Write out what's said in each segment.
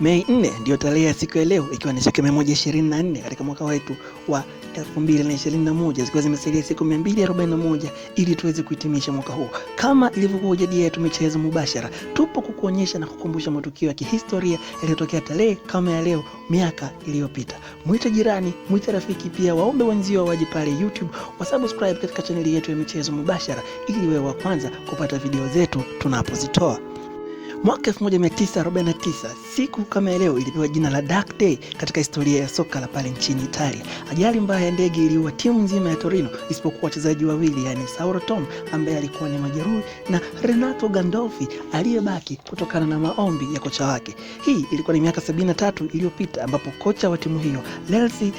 Mei 4 ndio tarehe ya siku ya leo, ikiwa ni siku 124 katika mwaka wetu wa 2021, zikiwa zimesalia siku 241 ili tuweze kuhitimisha mwaka huu. Kama ilivyokuwa jadi yetu michezo mubashara, tupo kukuonyesha na kukumbusha matukio ya kihistoria yaliyotokea tarehe kama ya leo miaka iliyopita. Mwite jirani, mwite rafiki, pia waombe wenzio waje pale YouTube wasubscribe katika chaneli yetu ya michezo mubashara ili wewe wa kwanza kupata video zetu tunapozitoa. Mwaka 1949 siku kama leo ilipewa jina la Dark Day katika historia ya soka la pale nchini Italia. Ajali mbaya ya ndege iliua timu nzima ya Torino isipokuwa wachezaji wawili, yani Sauro Tom ambaye alikuwa ni majeruhi na Renato Gandolfi aliyebaki kutokana na maombi ya kocha wake. Hii ilikuwa ni miaka 73 iliyopita ambapo kocha wa timu hiyo Leslie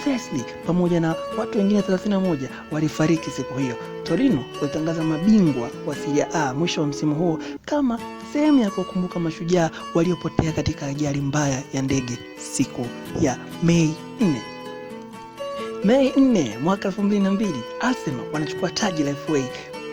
Fesley pamoja na watu wengine 31 walifariki siku hiyo. Torino walitangaza mabingwa wa Serie A mwisho wa msimu huo kama sehemu ya kukumbuka mashujaa waliopotea katika ajali mbaya ya ndege siku ya Mei 4. Mei 4 mwaka 2002, Arsenal wanachukua taji la FA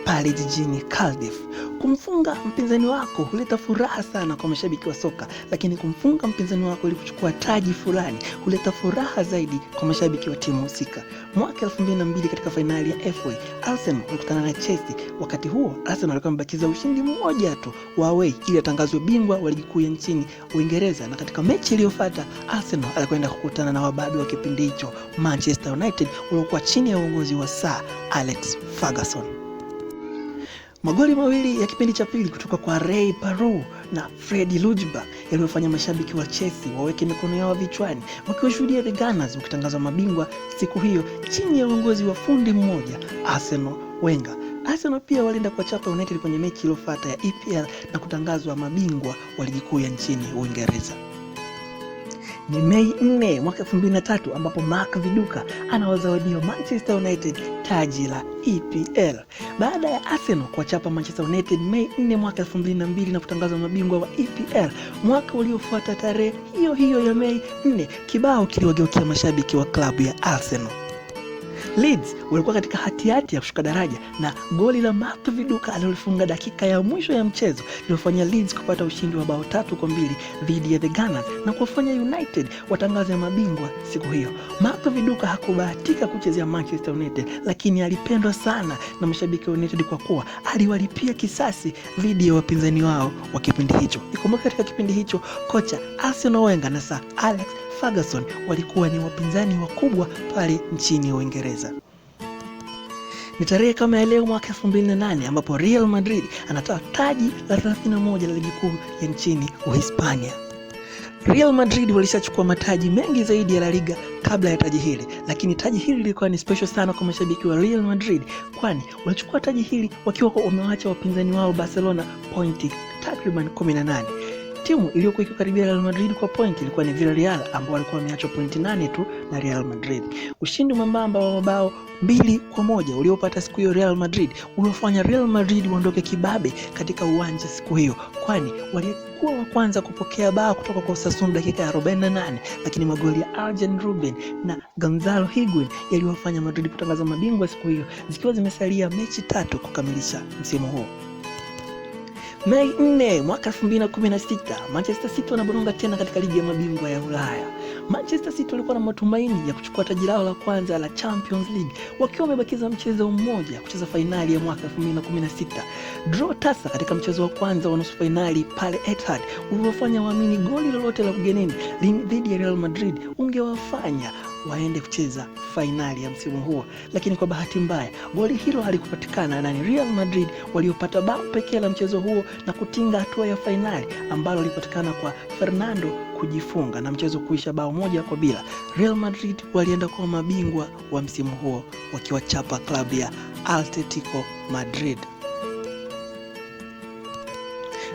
pale jijini Cardiff. Kumfunga mpinzani wako huleta furaha sana kwa mashabiki wa soka, lakini kumfunga mpinzani wako ili kuchukua taji fulani huleta furaha zaidi kwa mashabiki wa timu husika. Mwaka 2002 katika fainali ya FA, Arsenal walikutana na Chelsea. Wakati huo Arsenal walikuwa wamebakiza ushindi mmoja tu wa away ili atangazwe bingwa wa ligi kuu ya nchini Uingereza, na katika mechi iliyofuata Arsenal alikwenda kukutana na wababe wa kipindi hicho Manchester United waliokuwa chini ya uongozi wa Sir Alex Ferguson. Magoli mawili ya kipindi cha pili kutoka kwa Ray Parlour na Freddie Ljungberg yaliyofanya mashabiki wa Chelsea waweke mikono yao vichwani wakiwashuhudia the Gunners wakitangazwa mabingwa siku hiyo chini ya uongozi wa fundi mmoja Arsene Wenger. Arsenal pia walienda kuwachapa United kwenye mechi iliyofuata ya EPL na kutangazwa mabingwa wa ligi kuu ya nchini Uingereza. Ni Mei 4 mwaka 2003 ambapo Mark Viduka anawazawadia Manchester United taji la EPL. Baada ya Arsenal kuwachapa Manchester United Mei 4 mwaka 2002 na kutangazwa mabingwa wa EPL, mwaka uliofuata tarehe hiyo hiyo ya Mei 4, kibao kiliwageukia mashabiki wa klabu ya Arsenal. Leeds walikuwa katika hatihati ya kushuka daraja na goli la Mark Viduka alilofunga dakika ya mwisho ya mchezo lilifanya Leeds kupata ushindi wa bao 3-2 dhidi ya the Gunners na kuwafanya United watangaze mabingwa siku hiyo. Mark Viduka hakubahatika kuchezea Manchester United, lakini alipendwa sana na mashabiki wa United kwa kuwa aliwalipia kisasi dhidi ya wapinzani wao wa kipindi hicho. Ikumbuka katika kipindi hicho kocha Arsene Wenger na Sir Alex Ferguson walikuwa ni wapinzani wakubwa pale nchini Uingereza. Ni tarehe kama ya leo mwaka 2008 ambapo Real Madrid anatoa taji la 31 la ligi kuu ya nchini Uhispania. Real Madrid walishachukua mataji mengi zaidi ya La Liga kabla ya taji hili, lakini taji hili lilikuwa ni special sana kwa mashabiki wa Real Madrid, kwani walichukua taji hili wakiwa wamewaacha wapinzani wao Barcelona pointi takriban 18. Timu iliyokuwa ikikaribia Real Madrid kwa point ilikuwa ni Villarreal ambao walikuwa wameachwa pointi 8 tu na Real Madrid. Ushindi mwembamba wa mabao 2-1 uliopata siku hiyo Real Madrid uliofanya Real Madrid waondoke kibabe katika uwanja siku hiyo, kwani walikuwa wa kwanza kupokea bao kutoka kwa Osasuna dakika ya 48, lakini magoli ya Arjen Robben na Gonzalo Higuain yaliwafanya Madrid kutangaza mabingwa siku hiyo, zikiwa zimesalia mechi 3 kukamilisha msimu huo. Mei 4 mwaka 2016, Manchester City wanaboronga tena katika ligi ya mabingwa ya Ulaya. Manchester City walikuwa na matumaini ya kuchukua taji lao la kwanza la Champions League wakiwa wamebakiza mchezo mmoja kucheza fainali ya mwaka 2016. Draw tasa katika mchezo wa kwanza wa nusu fainali pale Etihad uliofanya waamini goli lolote la ugenini dhidi ya Real Madrid ungewafanya waende kucheza fainali ya msimu huo, lakini kwa bahati mbaya goli hilo halikupatikana na ni Real Madrid waliopata bao pekee la mchezo huo na kutinga hatua ya fainali ambalo lilipatikana kwa Fernando kujifunga na mchezo kuisha bao 1-0. Real Madrid walienda kuwa mabingwa wa msimu huo wakiwachapa klabu ya Atletico Madrid.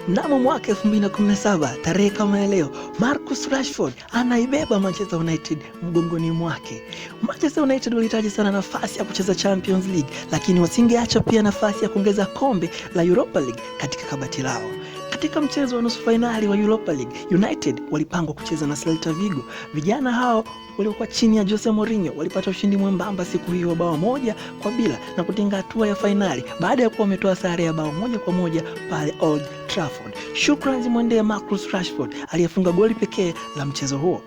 Mnamo mwaka 2017 tarehe kama ya leo, Marcus Rashford anaibeba Manchester United mgongoni mwake. Manchester United walihitaji sana nafasi ya kucheza Champions League, lakini wasingeacha pia nafasi ya kuongeza kombe la Europa League katika kabati lao. Katika mchezo wa nusu finali wa Europa League, United walipangwa kucheza na Celta Vigo. Vijana hao waliokuwa chini ya Jose Mourinho walipata ushindi mwembamba siku hiyo wa bao 1-0 na kutinga hatua ya finali baada ya kuwa wametoa sare ya bao 1-1 pale Old Trafford. Shukrani zimwendee Marcus Rashford aliyefunga goli pekee la mchezo huo.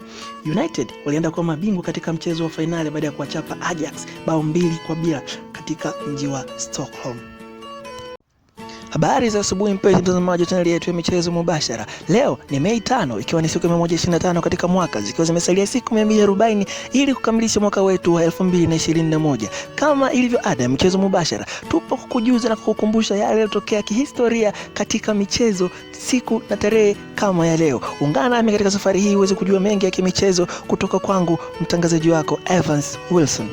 United walienda kwa mabingwa katika mchezo wa finali baada ya kuwachapa Ajax bao 2-0 katika mji wa Stockholm. Habari za asubuhi mpenzi mtazamaji wa chaneli yetu ya michezo mubashara. Leo ni Mei 5 ikiwa ni siku ya 125 katika mwaka, zikiwa zimesalia siku 240 ili kukamilisha mwaka wetu wa 2021. Kama ilivyo ada ya michezo mubashara, tupo kukujuza na kukukumbusha yale yaliyotokea kihistoria katika michezo siku na tarehe kama ya leo. Ungana nami katika safari hii uweze kujua mengi ya kimichezo kutoka kwangu mtangazaji wako Evans Wilson.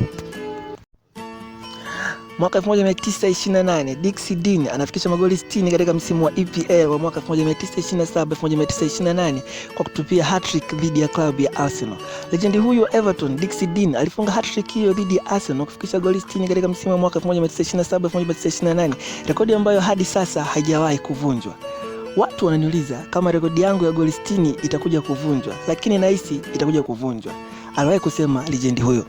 Mwaka 1928 Dixie Dean anafikisha magoli 60 katika msimu wa EPL wa mwaka 1927-1928 kwa kutupia hat-trick dhidi ya klabu ya Arsenal. Legendi huyo Everton, Dixie Dean, alifunga hat-trick hiyo dhidi ya Arsenal kufikisha goli 60 katika msimu wa mwaka 1927-1928, rekodi ambayo hadi sasa haijawahi kuvunjwa. Watu wananiuliza kama rekodi yangu ya goli 60 itakuja kuvunjwa, lakini nahisi itakuja kuvunjwa, aliwahi kusema legendi huyo.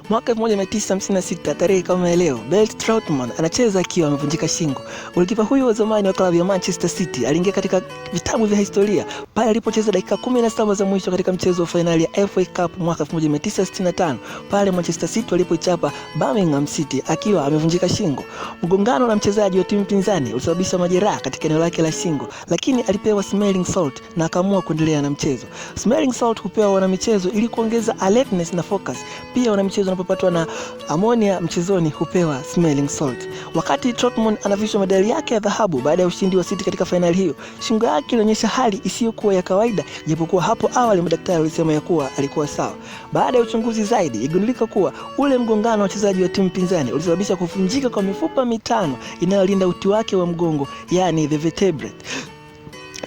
Mwaka 1956 tarehe kama leo, Belt Trautmann anacheza akiwa amevunjika shingo. Golikipa huyo wa zamani wa klabu ya Manchester City aliingia katika vitabu vya historia pale alipocheza dakika 17 za mwisho katika mchezo wa finali ya FA Cup mwaka 1965 pale Manchester City walipoichapa Birmingham City akiwa amevunjika shingo. Mgongano na mchezaji wa timu pinzani ulisababisha majeraha katika eneo lake la shingo, lakini alipewa smelling salt na akaamua kuendelea na mchezo. Smelling salt hupewa wanamichezo ili kuongeza alertness na focus. Pia wanamichezo wanapopatwa na amonia mchezoni hupewa smelling salt. Wakati Trautmann anavishwa medali yake ya dhahabu baada ya ushindi wa City katika finali hiyo, shingo yake ilionyesha hali isiyokuwa ya kawaida, japokuwa hapo awali madaktari walisema ya kuwa alikuwa sawa. Baada ya uchunguzi zaidi, iligundulika kuwa ule mgongano wa wachezaji wa timu pinzani ulisababisha kuvunjika kwa mifupa mitano inayolinda uti wake wa mgongo, yani the vertebrae.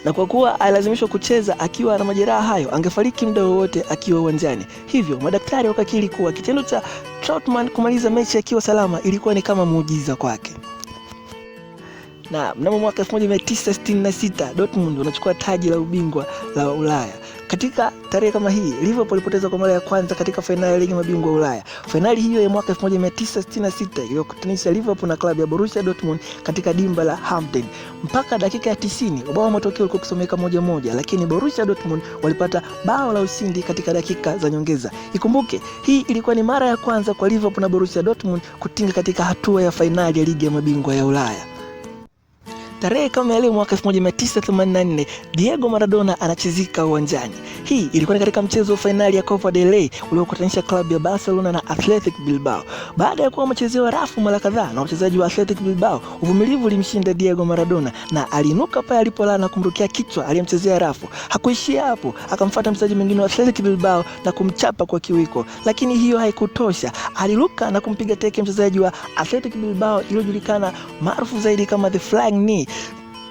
Na kwa kuwa alazimishwa kucheza akiwa na majeraha hayo, angefariki muda wowote akiwa uwanjani. Hivyo madaktari wakakiri kuwa kitendo cha Trautmann kumaliza mechi akiwa salama ilikuwa ni kama muujiza kwake. Na mnamo mwaka 1966 Dortmund wanachukua taji la ubingwa la Ulaya. Katika tarehe kama hii, Liverpool ilipoteza kwa mara ya kwanza katika fainali ya ligi mabingwa Ulaya. Fainali hiyo ya mwaka 1966 iliyokutanisha Liverpool na klabu ya Borussia Dortmund katika dimba la Hampden. Mpaka dakika ya 90, ubao wa matokeo ulikuwa kusomeka 1-1, lakini Borussia Dortmund walipata bao la ushindi katika dakika za nyongeza. Ikumbuke, hii ilikuwa ni mara ya kwanza kwa Liverpool na Borussia Dortmund kutinga katika hatua ya fainali ya ligi ya mabingwa ya Ulaya. Tarehe kama leo mwaka 1984 Diego Maradona anachezika uwanjani. Hii ilikuwa katika mchezo wa finali ya Copa del Rey uliokutanisha klabu ya Barcelona na Athletic Bilbao. Baada ya kuwa wamechezewa rafu mara kadhaa na wachezaji wa Athletic Bilbao, uvumilivu ulimshinda Diego Maradona na aliinuka pale alipolala na kumrukia kichwa aliyemchezea rafu. Hakuishia hapo, akamfuata mchezaji mwingine wa Athletic Bilbao na kumchapa kwa kiwiko. Lakini hiyo haikutosha. Aliruka na kumpiga teke mchezaji wa Athletic Bilbao iliyojulikana maarufu zaidi kama the flying knee.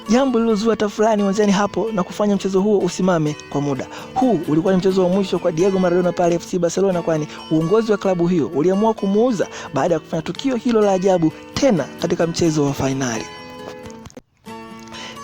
Jambo lilozua tafurani uwanjani hapo na kufanya mchezo huo usimame kwa muda. Huu ulikuwa ni mchezo wa mwisho kwa Diego Maradona pale FC Barcelona, kwani uongozi wa klabu hiyo uliamua kumuuza baada ya kufanya tukio hilo la ajabu tena katika mchezo wa finali.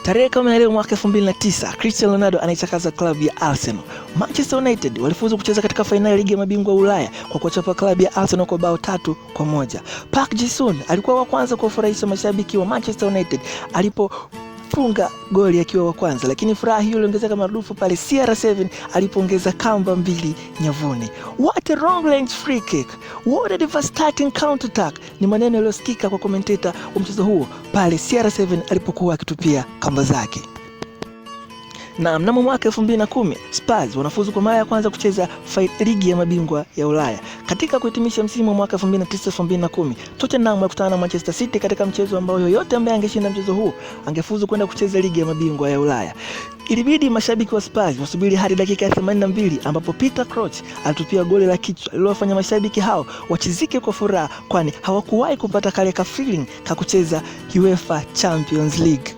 Tarehe kama leo mwaka 2009 Cristiano Ronaldo anaichakaza klabu ya Arsenal. Manchester United walifuzu kucheza katika fainali ya ligi ya mabingwa Ulaya kwa kuchapa klabu ya Arsenal kwa bao 3-1. Park Ji-sung alikuwa wa kwanza kuwafurahisha mashabiki wa Manchester United alipofunga goli akiwa wa kwanza, lakini furaha hiyo iliongezeka maradufu pale CR7 alipoongeza kamba 2 nyavuni. What a long range free kick, what a devastating counter attack, ni maneno yaliyosikika kwa commentator wa mchezo huo pale CR7 alipokuwa akitupia kamba zake. Na mnamo mwaka 2010 Spurs wanafuzu kwa mara ya kwanza kucheza ligi ya mabingwa ya Ulaya. Katika kuhitimisha msimu wa mwaka 2009-2010, Tottenham walikutana na Manchester City katika mchezo ambao yoyote ambaye angeshinda mchezo huu angefuzu kwenda kucheza ligi ya mabingwa ya Ulaya. Ilibidi mashabiki wa Spurs wasubiri hadi dakika ya 82 ambapo Peter Crouch alitupia goli la kichwa lililofanya mashabiki hao wachizike kwa furaha, kwani hawakuwahi kupata kale ka feeling ka kucheza UEFA Champions League.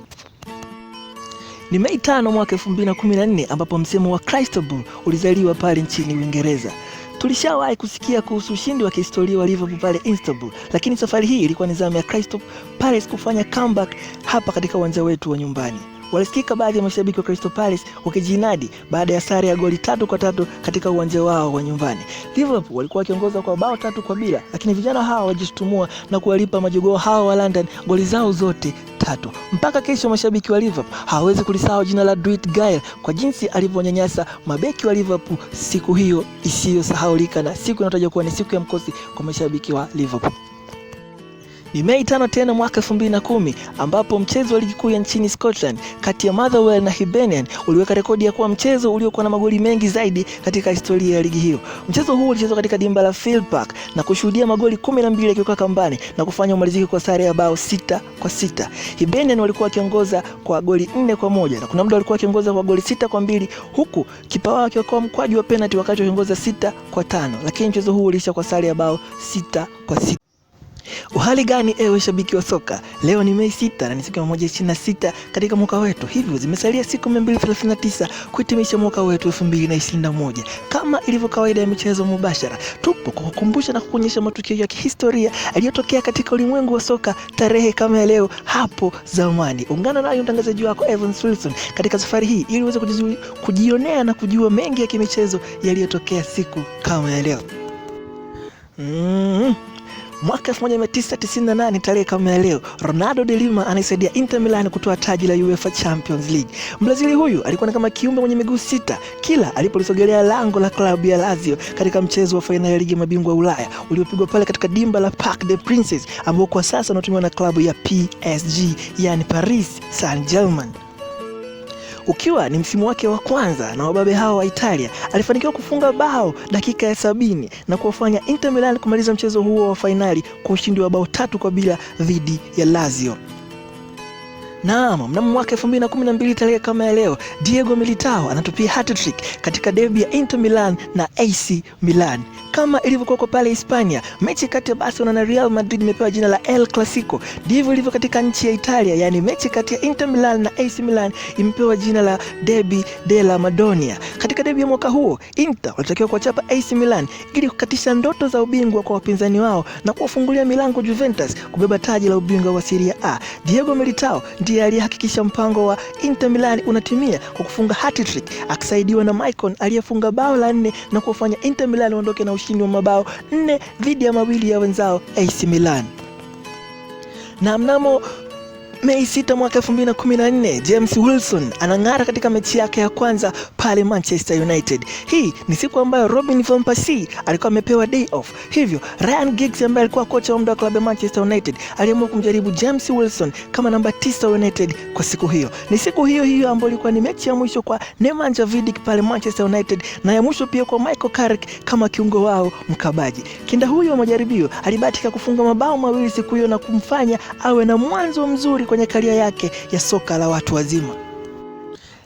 Ni Mei 5 mwaka 2014 ambapo msemo wa Crystal Ball ulizaliwa pale nchini Uingereza. Tulishawahi kusikia kuhusu ushindi wa kihistoria wa Liverpool pale Istanbul, lakini safari hii ilikuwa ni zamu ya Crystal Palace kufanya comeback hapa katika uwanja wetu wa nyumbani. Walisikika baadhi ya mashabiki wa Crystal Palace wakijinadi baada ya sare ya goli 3-3 katika uwanja wao wa nyumbani. Liverpool walikuwa wakiongoza kwa bao 3-0, lakini vijana hawa wajishtumua na kuwalipa majogoo hawa wa London goli zao zote 3. Mpaka kesho mashabiki wa Liverpool hawawezi kulisahau jina la Dwight Gale kwa jinsi alivyonyanyasa mabeki wa Liverpool siku hiyo isiyosahaulika, na siku inatajwa kuwa ni siku ya mkosi kwa mashabiki wa Liverpool. Ni Mei 5 tena mwaka 2010 ambapo mchezo wa ligi kuu ya nchini Scotland kati ya Motherwell na Hibernian uliweka rekodi ya kuwa mchezo uliokuwa na magoli mengi zaidi katika historia ya ligi hiyo. Mchezo huu ulichezwa katika dimba la Field Park na kushuhudia magoli 12 yakiwa kambani na kufanya umalizike kwa sare ya bao 6-6. Hibernian walikuwa wakiongoza kwa goli 4-1 na kuna muda walikuwa wakiongoza kwa goli 6-2, huku kipa wao akiwa mkwaju wa penalty wakati wakiongoza 6-5, lakini mchezo huu uliisha kwa sare ya bao 6-6. Uhali gani ewe shabiki wa soka? Leo ni Mei 6 na ni siku ya 126 katika mwaka wetu. Hivyo zimesalia siku 239 kuhitimisha mwaka wetu 2021. Kama ilivyo kawaida ya michezo mubashara, tupo kwa kukumbusha na kukuonyesha matukio ya kihistoria yaliyotokea katika ulimwengu wa soka tarehe kama ya leo hapo zamani. Ungana nayo mtangazaji wako Evans Wilson katika safari hii ili uweze kujionea na kujua mengi ya kimichezo yaliyotokea siku kama ya leo. Mwaka 1998 tarehe kama ya leo, Ronaldo de Lima anaisaidia Inter Milan kutoa taji la UEFA Champions League. Brazil huyu alikuwa ni kama kiumbe mwenye miguu 6 kila alipolisogelea lango la klabu ya Lazio katika mchezo wa fainali ya ligi ya mabingwa Ulaya uliopigwa pale katika dimba la Parc des Princes ambao kwa sasa unatumiwa na klabu ya PSG, yani Paris Saint-Germain. Ukiwa ni msimu wake wa kwanza na wababe hao wa Italia, alifanikiwa kufunga bao dakika ya 70 na kuwafanya Inter Milan kumaliza mchezo huo wa fainali kwa ushindi wa bao 3-0 dhidi ya Lazio. Naam, mnamo mwaka 2012 tarehe kama ya leo, Diego Militao anatupia hat-trick katika derby ya Inter Milan na AC Milan. Kama ilivyokuwa kwa pale Hispania, mechi kati ya Barcelona na Real Madrid imepewa jina la El Clasico. Ndivyo ilivyo katika nchi ya Italia, yani mechi kati ya Inter Milan na AC Milan imepewa jina la Derby della Madonnina. Katika derby ya mwaka huo, Inter walitakiwa kuwachapa AC Milan ili kukatisha ndoto za ubingwa kwa wapinzani wao na kuwafungulia milango Juventus kubeba taji la ubingwa wa Serie A. Diego Militao ndiye aliyehakikisha mpango wa Inter Milan unatimia kwa kufunga hat-trick akisaidiwa na Maicon aliyefunga bao la 4 na kufanya Inter Milan waondoke na ushindi wa mabao 4 dhidi ya mawili ya wenzao AC Milan. Na mnamo Mei 6 mwaka 2014, James Wilson anang'ara katika mechi yake ya kwanza pale Manchester United. Hii ni siku ambayo Robin van Persie alikuwa amepewa day off. Hivyo Ryan Giggs ambaye alikuwa kocha wa muda wa klabu ya Manchester United aliamua kumjaribu James Wilson kama namba 9 wa United kwa siku hiyo. Ni siku hiyo ambayo ilikuwa ni mechi ya mwisho kwa Nemanja Vidic pale Manchester United na ya mwisho pia kwa Michael Carrick kama kiungo wao mkabaji. Kinda huyo wa majaribio alibahatika kufunga mabao 2 siku hiyo na kumfanya awe na mwanzo mzuri kwenye karia yake ya soka la watu wazima.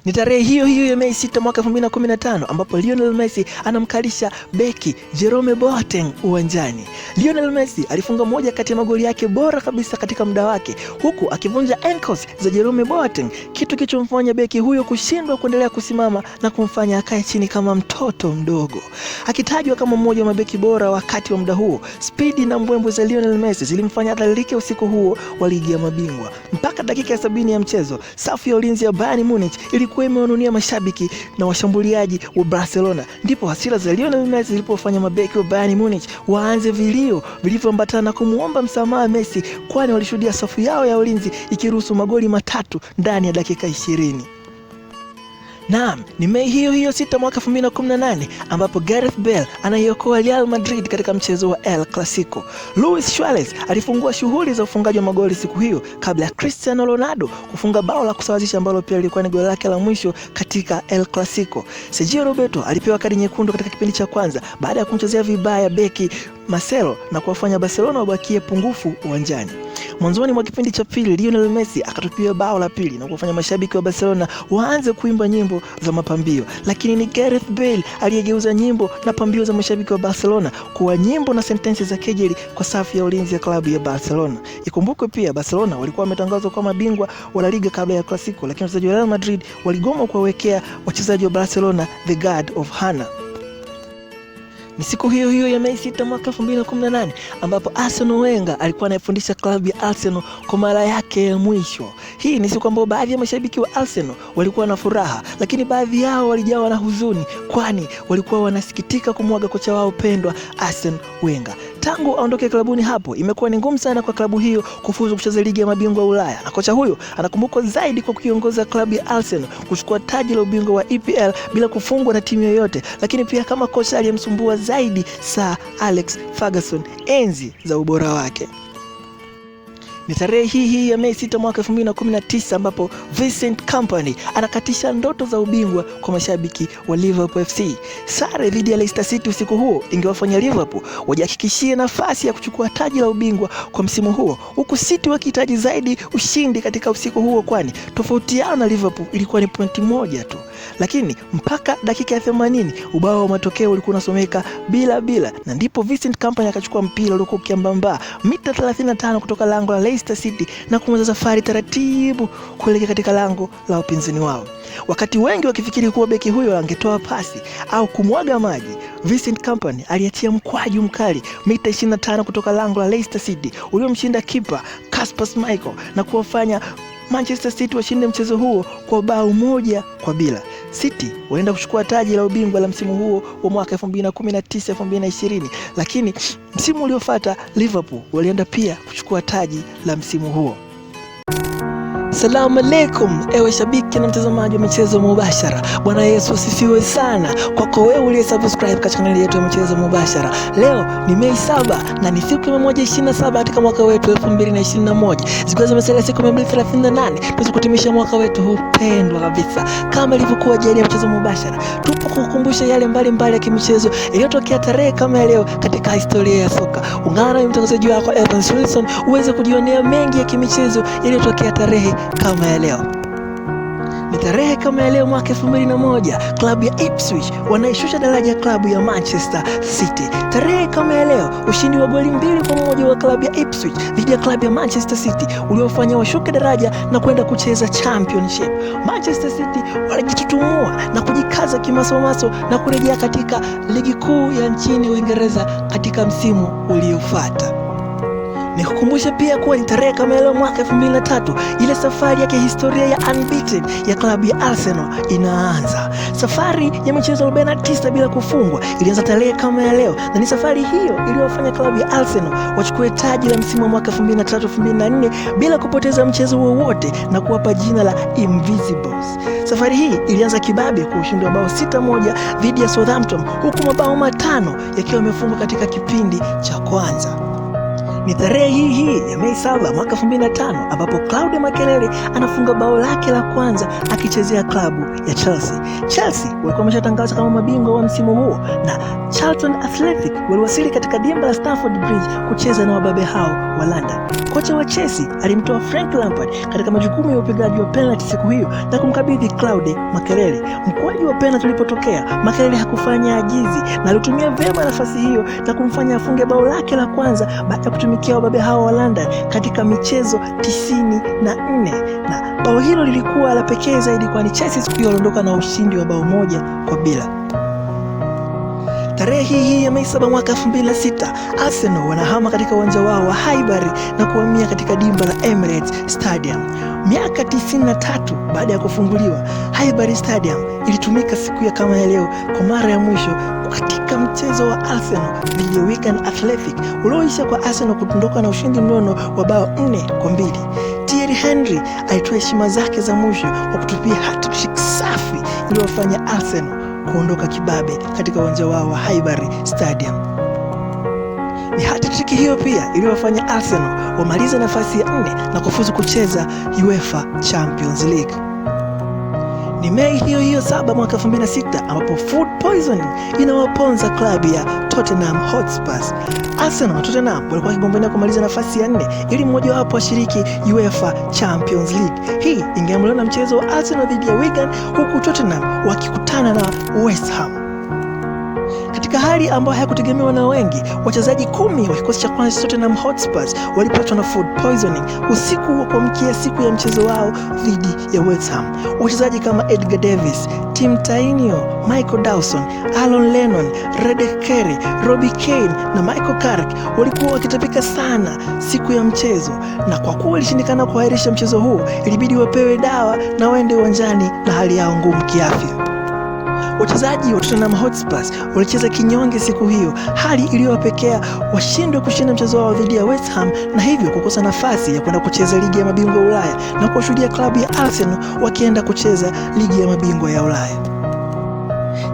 Ni tarehe hiyo ya Mei 6 mwaka 2015 ambapo Lionel Messi anamkalisha beki Jerome Boateng uwanjani. Lionel Messi alifunga moja kati ya magoli yake bora kabisa katika muda wake, huku akivunja ankles za Jerome Boateng, kitu kilichomfanya beki huyo kushindwa kuendelea kusimama na kumfanya akae chini kama mtoto mdogo. Akitajwa kama mmoja wa mabeki bora wakati wa muda huo, spidi na mbwembwe za Lionel Messi zilimfanya adhalilike usiku huo wa ligi ya mabingwa. Mpaka dakika ya 70 ya mchezo, safu ya ulinzi ya Bayern Munich ilikuwa imeonunia mashabiki na washambuliaji wa Barcelona. Ndipo hasira za Lionel Messi zilipofanya mabeki wa Bayern Munich waanze vilio vilivyoambatana na kumuomba msamaha Messi, kwani walishuhudia safu yao ya ulinzi ikiruhusu magoli 3 ndani ya dakika 20. Naam, ni Mei hiyo 6 mwaka 2018 ambapo Gareth Bale anaiokoa Real Madrid katika mchezo wa El Clasico. Luis Suarez alifungua shughuli za ufungaji wa magoli siku hiyo kabla ya Cristiano Ronaldo kufunga bao la kusawazisha ambalo pia lilikuwa ni goli lake la mwisho katika El Clasico. Sergio Roberto alipewa kadi nyekundu katika kipindi cha kwanza baada ya kumchezea vibaya beki Marcelo na kuwafanya Barcelona wabakie pungufu uwanjani. Mwanzoni mwa kipindi cha pili, Lionel Messi akatupia bao la pili na kufanya mashabiki wa Barcelona waanze kuimba nyimbo za mapambio, lakini ni Gareth Bale aliyegeuza nyimbo na pambio za mashabiki wa Barcelona kuwa nyimbo na sentensi za kejeli kwa safu ya ulinzi ya klabu ya Barcelona. Ikumbukwe pia Barcelona walikuwa wametangazwa kwa mabingwa wa La Liga kabla ya Clasico, lakini wachezaji wa Real Madrid waligoma kuwawekea wachezaji wa Barcelona the guard of honor. Ni siku hiyo hiyo ya Mei 6 mwaka 2018 ambapo Arsene Wenger alikuwa anafundisha klabu ya Arsenal kwa mara yake ya mwisho. Hii ni siku ambayo baadhi ya mashabiki wa Arsenal walikuwa na furaha, lakini baadhi yao walijawa na huzuni, kwani walikuwa wanasikitika kumwaga kocha wao pendwa Arsene Wenger. Tangu aondoke klabuni hapo, imekuwa ni ngumu sana kwa klabu hiyo kufuzu kucheza ligi ya mabingwa Ulaya. Na kocha huyo anakumbukwa zaidi kwa kuiongoza klabu ya Arsenal kuchukua taji la ubingwa wa EPL bila kufungwa na timu yoyote, lakini pia kama kocha aliyemsumbua zaidi Sir Alex Ferguson enzi za ubora wake. Ni tarehe hii ya Mei 6 mwaka 2019 ambapo Vincent Kompany anakatisha ndoto za ubingwa kwa mashabiki wa Liverpool FC. Sare dhidi ya Leicester City usiku huo ingewafanya Liverpool wajihakikishie nafasi ya kuchukua taji la ubingwa kwa msimu huo, huku City wakihitaji zaidi ushindi katika usiku huo, kwani tofauti yao na Liverpool ilikuwa ni pointi moja tu. Lakini mpaka dakika ya 80 ubao wa matokeo ulikuwa unasomeka bila, na ndipo Vincent Kompany akachukua mpira uliokuwa ukiambamba mita 35 kutoka lango la Leicester City na kuanza safari taratibu kuelekea katika lango la wapinzani wao. Wakati wengi wakifikiri kuwa beki huyo angetoa pasi au kumwaga maji, Vincent Kompany aliachia mkwaju mkali mita 25 kutoka lango la Leicester City uliomshinda kipa Kasper Schmeichel na kuwafanya Manchester City washinde mchezo huo kwa bao 1-0. City waenda kuchukua taji la ubingwa la msimu huo wa mwaka 2019-2020, lakini msimu uliofuata Liverpool walienda pia kuchukua taji la msimu huo. Salamu alaikum, ewe shabiki na mtazamaji wa michezo mubashara. Bwana Yesu asifiwe sana. Kwako wewe uliyesubscribe katika channel yetu ya michezo mubashara. Leo ni Mei 7 na ni siku ya 127 katika mwaka wetu 2021. Zikiwa zimesalia siku 238 tuweze kutimisha mwaka wetu huu pendwa kabisa. Kama ilivyokuwa jadi ya michezo mubashara, tupo kukukumbusha yale mbalimbali ya kimichezo yaliyotokea tarehe kama ya leo katika historia ya soka. Ungana na mtangazaji wako Evans Wilson uweze kujionea mengi ya kimichezo yaliyotokea tarehe kama ya leo. Ni tarehe kama ya leo mwaka 2001 klabu ya Ipswich wanaishusha daraja klabu ya Manchester City. Tarehe kama ya leo ushindi wa goli 2-1 wa klabu ya Ipswich dhidi ya klabu ya Manchester City uliofanya washuke daraja na kwenda kucheza championship. Manchester City walijitutumua na kujikaza kimasomaso na kurejea katika ligi kuu ya nchini Uingereza katika msimu uliofuata. Nikukumbusha pia kuwa ni tarehe kama leo mwaka 2003 ile safari ya kihistoria ya unbeaten ya klabu ya Arsenal inaanza. Safari ya michezo 49 bila kufungwa ilianza tarehe kama ya leo, na ni safari hiyo iliyofanya klabu ya Arsenal wachukue taji la msimu wa mwaka 2003-2004 bila kupoteza mchezo wowote na kuwapa jina la Invisibles. Safari hii ilianza kibabe kwa ushindi wa bao 6-1 dhidi ya Southampton, huku mabao 5 yakiwa yamefungwa katika kipindi cha kwanza. Ni tarehe hii ya Mei 7 mwaka 2005 ambapo Claudio Makelele anafunga bao lake la kwanza akichezea klabu ya Chelsea. Chelsea walikuwa wameshatangazwa kama mabingwa wa msimu huo, na Charlton Athletic waliwasili katika dimba la Stamford Bridge kucheza na wababe hao wa London. Kocha wa Chelsea alimtoa Frank Lampard katika majukumu ya upigaji wa penalty siku hiyo na kumkabidhi Claudio Makelele. Mkwaju wa penalty ulipotokea, Makelele hakufanya ajizi na alitumia vyema nafasi hiyo na kumfanya afunge bao lake la kwanza baada ya kutumikia wababe hao wa London katika michezo 94, na bao hilo lilikuwa la pekee zaidi kwani Chelsea siku hiyo waliondoka na ushindi wa bao 1-0. Tarehe hii ya Mei 7 mwaka 2006 Arsenal wanahama katika uwanja wao wa Highbury na kuhamia katika dimba la Emirates Stadium. Miaka 93 baada ya kufunguliwa, Highbury Stadium ilitumika siku ya kama ya leo kwa mara ya mwisho katika mchezo wa Arsenal dhidi ya Wigan Athletic ulioisha kwa Arsenal kutondoka na ushindi mnono wa bao 4-2. Thierry Henry alitoa heshima zake za mwisho kwa kutupia hat-trick safi iliyofanya Arsenal kuondoka kibabe katika uwanja wao wa Highbury Stadium. Ni hat-trick hiyo pia iliyofanya Arsenal wamalize nafasi ya 4 na kufuzu kucheza UEFA Champions League. Ni Mei hiyo hiyo 7 mwaka 2006 ambapo food poisoning inawaponza klabu ya Tottenham Hotspur. Arsenal na Tottenham walikuwa wakigombania kumaliza nafasi ya 4 ili mmoja wapo ashiriki UEFA Champions League. Hii ingeamuliwa na mchezo wa Arsenal dhidi ya Wigan, huku Tottenham wakikutana na West Ham. Katika hali ambayo hayakutegemewa na wengi, wachezaji 10 wa kikosi cha kwanza Tottenham Hotspur walipatwa na food poisoning usiku wa kuamkia siku ya mchezo wao dhidi ya West Ham. Wachezaji kama Edgar Davies, Tim Tainio, Michael Dawson, Alan Lennon, Redek Kerry, Robbie Keane na Michael Carrick walikuwa wakitapika sana siku ya mchezo, na kwa kuwa ilishindikana kuahirisha mchezo huo, ilibidi wapewe dawa na waende uwanjani na hali yao ngumu kiafya. Wachezaji wa Tottenham Hotspur walicheza kinyonge siku hiyo, hali iliyowapelekea washindwe kushinda mchezo wao dhidi ya West Ham na hivyo kukosa nafasi ya kwenda kucheza ligi ya mabingwa Ulaya na kuwashuhudia klabu ya Arsenal wakienda kucheza ligi ya mabingwa ya Ulaya.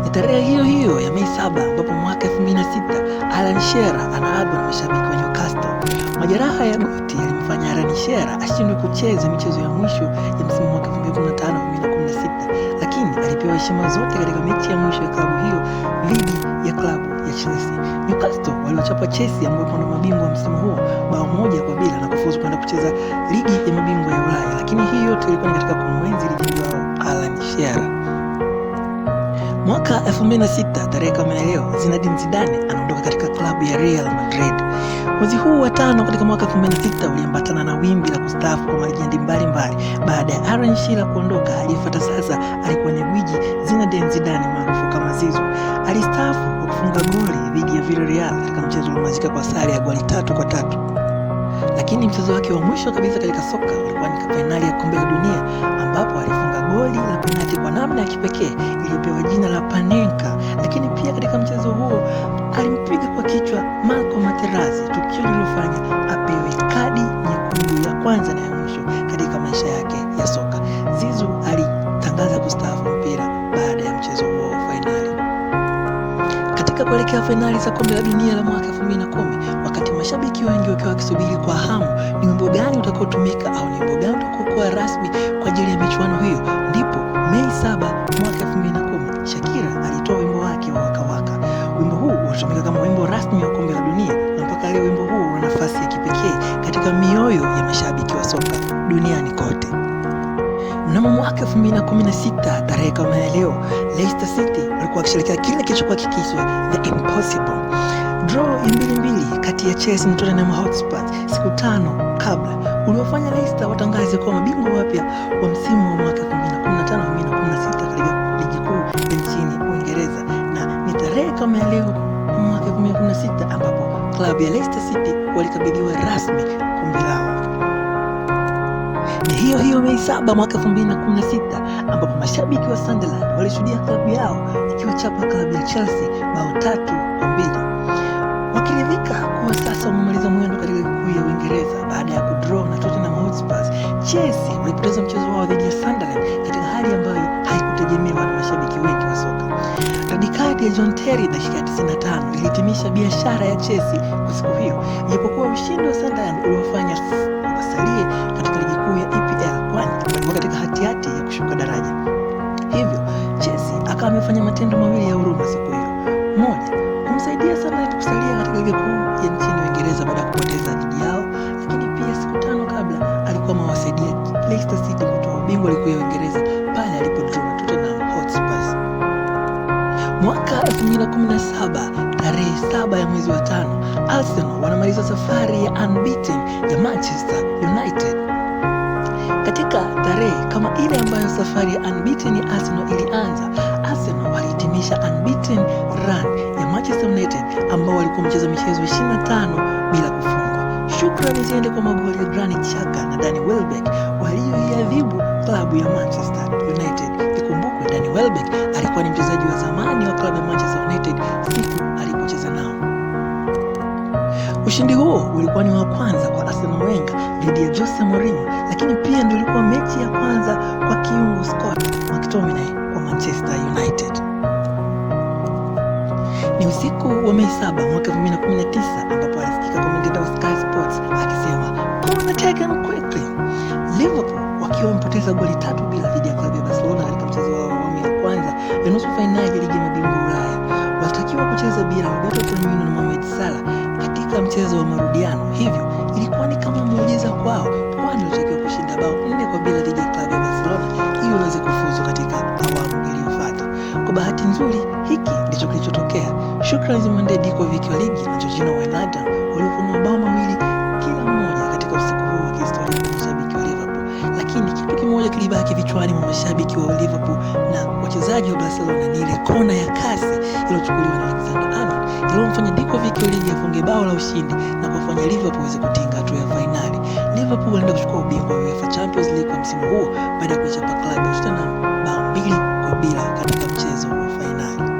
Ni tarehe hiyo hiyo ya Mei 7 ambapo mwaka 2006 Alan Shearer anaagwa na mashabiki wa Newcastle. Majeraha ya goti yalimfanya Alan Shearer ashindwe kucheza michezo ya mwisho ya msimu mwaka 2015-2016, lakini alipewa heshima zote katika mechi ya mwisho ya klabu hiyo dhidi ya klabu ya Chelsea. Newcastle waliochapa Chelsea ambao ndio mabingwa wa msimu huo bao 1-0 na kufuzu kwenda kucheza ligi ya mabingwa ya Ulaya, lakini hii yote ilikuwa ni katika kumwenzi legend wao Alan Shearer. Mwaka 2006 tarehe kama ya leo, Zinedine Zidane anaondoka katika klabu ya Real Madrid. Mwezi huu wa 5 katika mwaka 2006 uliambatana na wimbi la kustaafu kwa majendi mbalimbali. Baada ya Alan Shearer kuondoka, aliyefuata sasa alikuwa ni gwiji Zinedine Zidane maarufu kama Zizou. Alistaafu kwa kufunga goli dhidi ya Villarreal katika mchezo uliomalizika kwa sare ya goli 3-3. Lakini mchezo wake wa mwisho kabisa katika soka ulikuwa ni fainali ya kombe la dunia ambapo alifunga goli la penalti kwa namna ya kipekee iliyopewa jina la Panenka. Lakini pia katika mchezo huo alimpiga kwa kichwa Marco Materazzi, tukio lililofanya apewe kadi nyekundu ya kwanza na ya mwisho katika maisha yake ya soka. Zizou alitangaza kustaafu mpira baada ya mchezo huo wa fainali. Katika kuelekea fainali za kombe la dunia la mwaka 2010, wakati mashabiki wengi wakiwa wakisubiri kwa hamu ni wimbo gani utakaotumika au ni wimbo gani utakaokuwa rasmi kwa ajili ya michuano hiyo, ndipo Mei 7 mwaka 2010 Shakira alitoa wimbo wake wa Waka Waka. Wimbo huu unatumika kama wimbo rasmi wa kombe la dunia na mpaka leo wimbo huu una nafasi ya kipekee katika mioyo ya mashabiki wa soka duniani kote. Mnamo mwaka 2016 tarehe kama ya leo, Leicester City walikuwa wakisherehekea kile kilichokuhakikishwa the impossible, draw ya 2-2 kati ya Chelsea na Tottenham Hotspur siku 5 kabla, uliofanya Leicester watangaze kuwa mabingwa wapya wa msimu wa mwaka 2015-2016 katika ligi kuu ya nchini Uingereza. Na ni tarehe kama ya leo mwaka 2016 ambapo klabu ya Leicester City walikabidhiwa rasmi kombe lao. Ni hiyo hiyo Mei 7 mwaka 2016 ambapo mashabiki wa Sunderland walishuhudia klabu yao ikiwachapa klabu ya Chelsea bao 3-2, wakiridhika kuwa sasa wamemaliza mwendo katika ligi kuu ya Uingereza baada ya kudraw na Tottenham Hotspur. Chelsea walipoteza mchezo wao dhidi ya Sunderland katika hali ambayo haikutegemewa na mashabiki wengi wa soka. Radikadi ya John Terry dakika 95 ilihitimisha biashara ya Chelsea kwa siku hiyo, ijapokuwa ushindi wa Sunderland uliofanya wasalie katika ligi kuu ya EPL, kwani walikuwa katika hatihati ya kushuka daraja. Hivyo Chelsea akawa amefanya matendo mawili ya huruma siku hiyo. Moja, kumsaidia Sunderland kusalia katika ligi kuu ya nchini Uingereza baada ya kupoteza ligi yao, lakini pia siku 5 kabla alikuwa amewasaidia Leicester City kutoa ubingwa ligi kuu ya Uingereza pale alipodraw na Tottenham Hotspur. Mwaka 2017 tarehe 7 ya mwezi wa 5, Arsenal wanamaliza safari ya unbeaten ya Manchester United. Katika tarehe kama ile ambayo safari ya unbeaten ya Arsenal ilianza, Arsenal walihitimisha unbeaten run ya Manchester United ambao walikuwa mcheza michezo 25 bila kufungwa. Shukrani ziende kwa magoli ya Granit Xhaka na Danny Welbeck walioiadhibu klabu ya Manchester United. Ikumbukwe Danny Welbeck alikuwa ni mchezaji wa zamani wa klabu ya Manchester United siku alipocheza nao. Ushindi huo ulikuwa ni wa kwanza kwa Arsene Wenger dhidi ya Jose Mourinho, lakini pia ndio ilikuwa mechi ya kwanza kwa kiungo Scott McTominay kwa Manchester United. Ni usiku wa Mei 7 mwaka 2019 ambapo alisikika commentator wa Sky Sports akisema, "Corner taken quickly." Liverpool wakiwa wamepoteza goli 3-0 dhidi ya klabu ya Barcelona katika mchezo wao wa awamu ya kwanza ya nusu fainali ya ligi ya mabingwa Ulaya. Walitakiwa kucheza bila Roberto Firmino na Mohamed Salah katika mchezo wa marudiano, hivyo ilikuwa ni kama muujiza kwao, kwani walitakiwa kushinda bao 4-0 dhidi ya klabu ya Barcelona ili waweze kufuzu katika awamu iliyofuata. Kwa bahati nzuri, hiki ndicho kilichotokea. Shukrani zimwendee kwa viki wa ligi na Georgino Wijnaldum waliofunga mabao mawili kila mmoja katika usiku huo wa kihistoria kwa mashabiki wa Liverpool. Lakini kitu kimoja kilibaki vichwani mwa mashabiki wa Liverpool na wachezaji wa Barcelona ni ile kona ya kasi iliyochukuliwa na Alexander-Arnold iliyomfanya viki wa ligi afunge bao la ushindi na kufanya Liverpool iweze kutinga hatua ya fainali. Liverpool walienda kuchukua ubingwa wa UEFA Champions League kwa msimu huo baada ya kuichapa klabu ya Tottenham bao 2-0 katika mchezo wa fainali.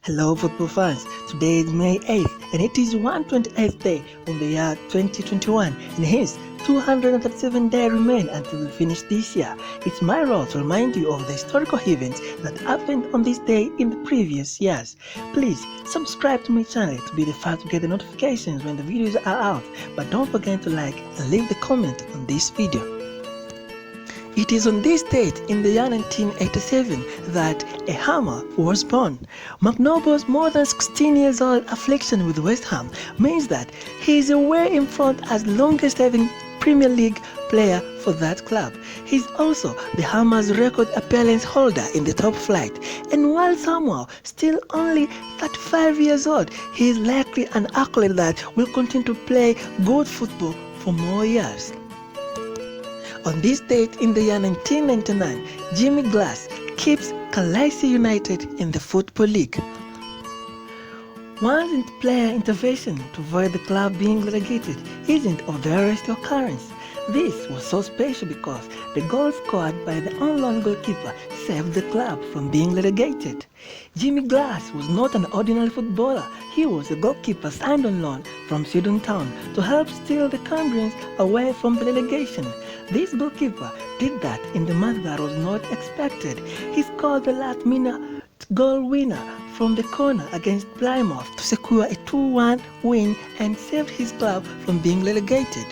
Hello football fans, today is May 8th and it is 128th day on the year 2021 and hence 237 days remain until we finish this year. It's my role to remind you of the historical events that happened on this day in the previous years. Please subscribe to my channel to be the first to get the notifications when the videos are out, but don't forget to like and leave the comment on this video. It is on this date in the year 1987 that a hammer was born. McNoble's more than 16 years old affliction with West Ham means that he is away in front as the longest having Premier League player for that club. He is also the Hammer's record appearance holder in the top flight, and while Samuel still only 35 years old, he is likely an accolade that will continue to play good football for more years. On this date in the year 1999, Jimmy Glass keeps Carlisle United in the Football League. One player intervention to avoid the club being relegated isn't of the rarest occurrence. This was so special because the goal scored by the on-loan goalkeeper saved the club from being relegated. Jimmy Glass was not an ordinary footballer. He was a goalkeeper signed on loan from Swindon Town to help steal the Cambrians away from the relegation. This goalkeeper did that in the manner that was not expected. He scored the last-minute goal winner from the corner against Plymouth to secure a 2-1 win and save his club from being relegated.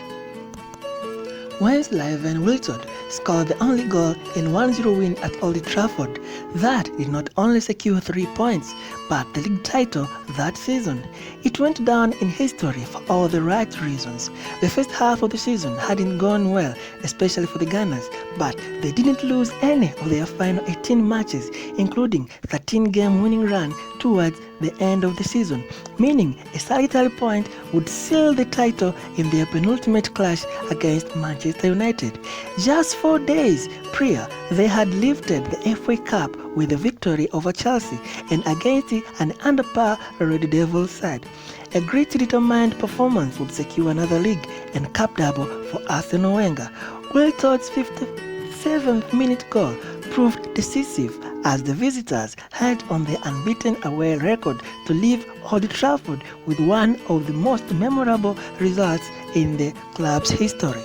Wesley Van Wiltord scored the only goal in 1-0 win at Old Trafford. That did not only secure 3 points, but the league title that season. It went down in history for all the right reasons. The first half of the season hadn't gone well, especially for the Gunners, but they didn't lose any of their final 18 matches, including 13-game winning run towards the end of the season, meaning a solitary point would seal the title in their penultimate clash against Manchester United. Just 4 days prior, they had lifted the FA Cup with a victory over Chelsea and against an under-par Red Devils side. A great determined performance would secure another league and cup double for Arsene Wenger. Wiltord's 57th minute goal proved decisive as the visitors had on their unbeaten away record to leave Old Trafford with one of the most memorable results in the club's history.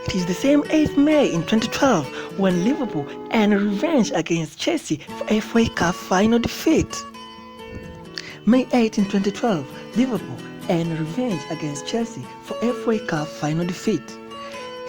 It is the same 8th May in 2012 when Liverpool earned revenge against Chelsea for FA Cup final defeat. May 8 in 2012, Liverpool earned revenge against Chelsea for FA Cup final defeat.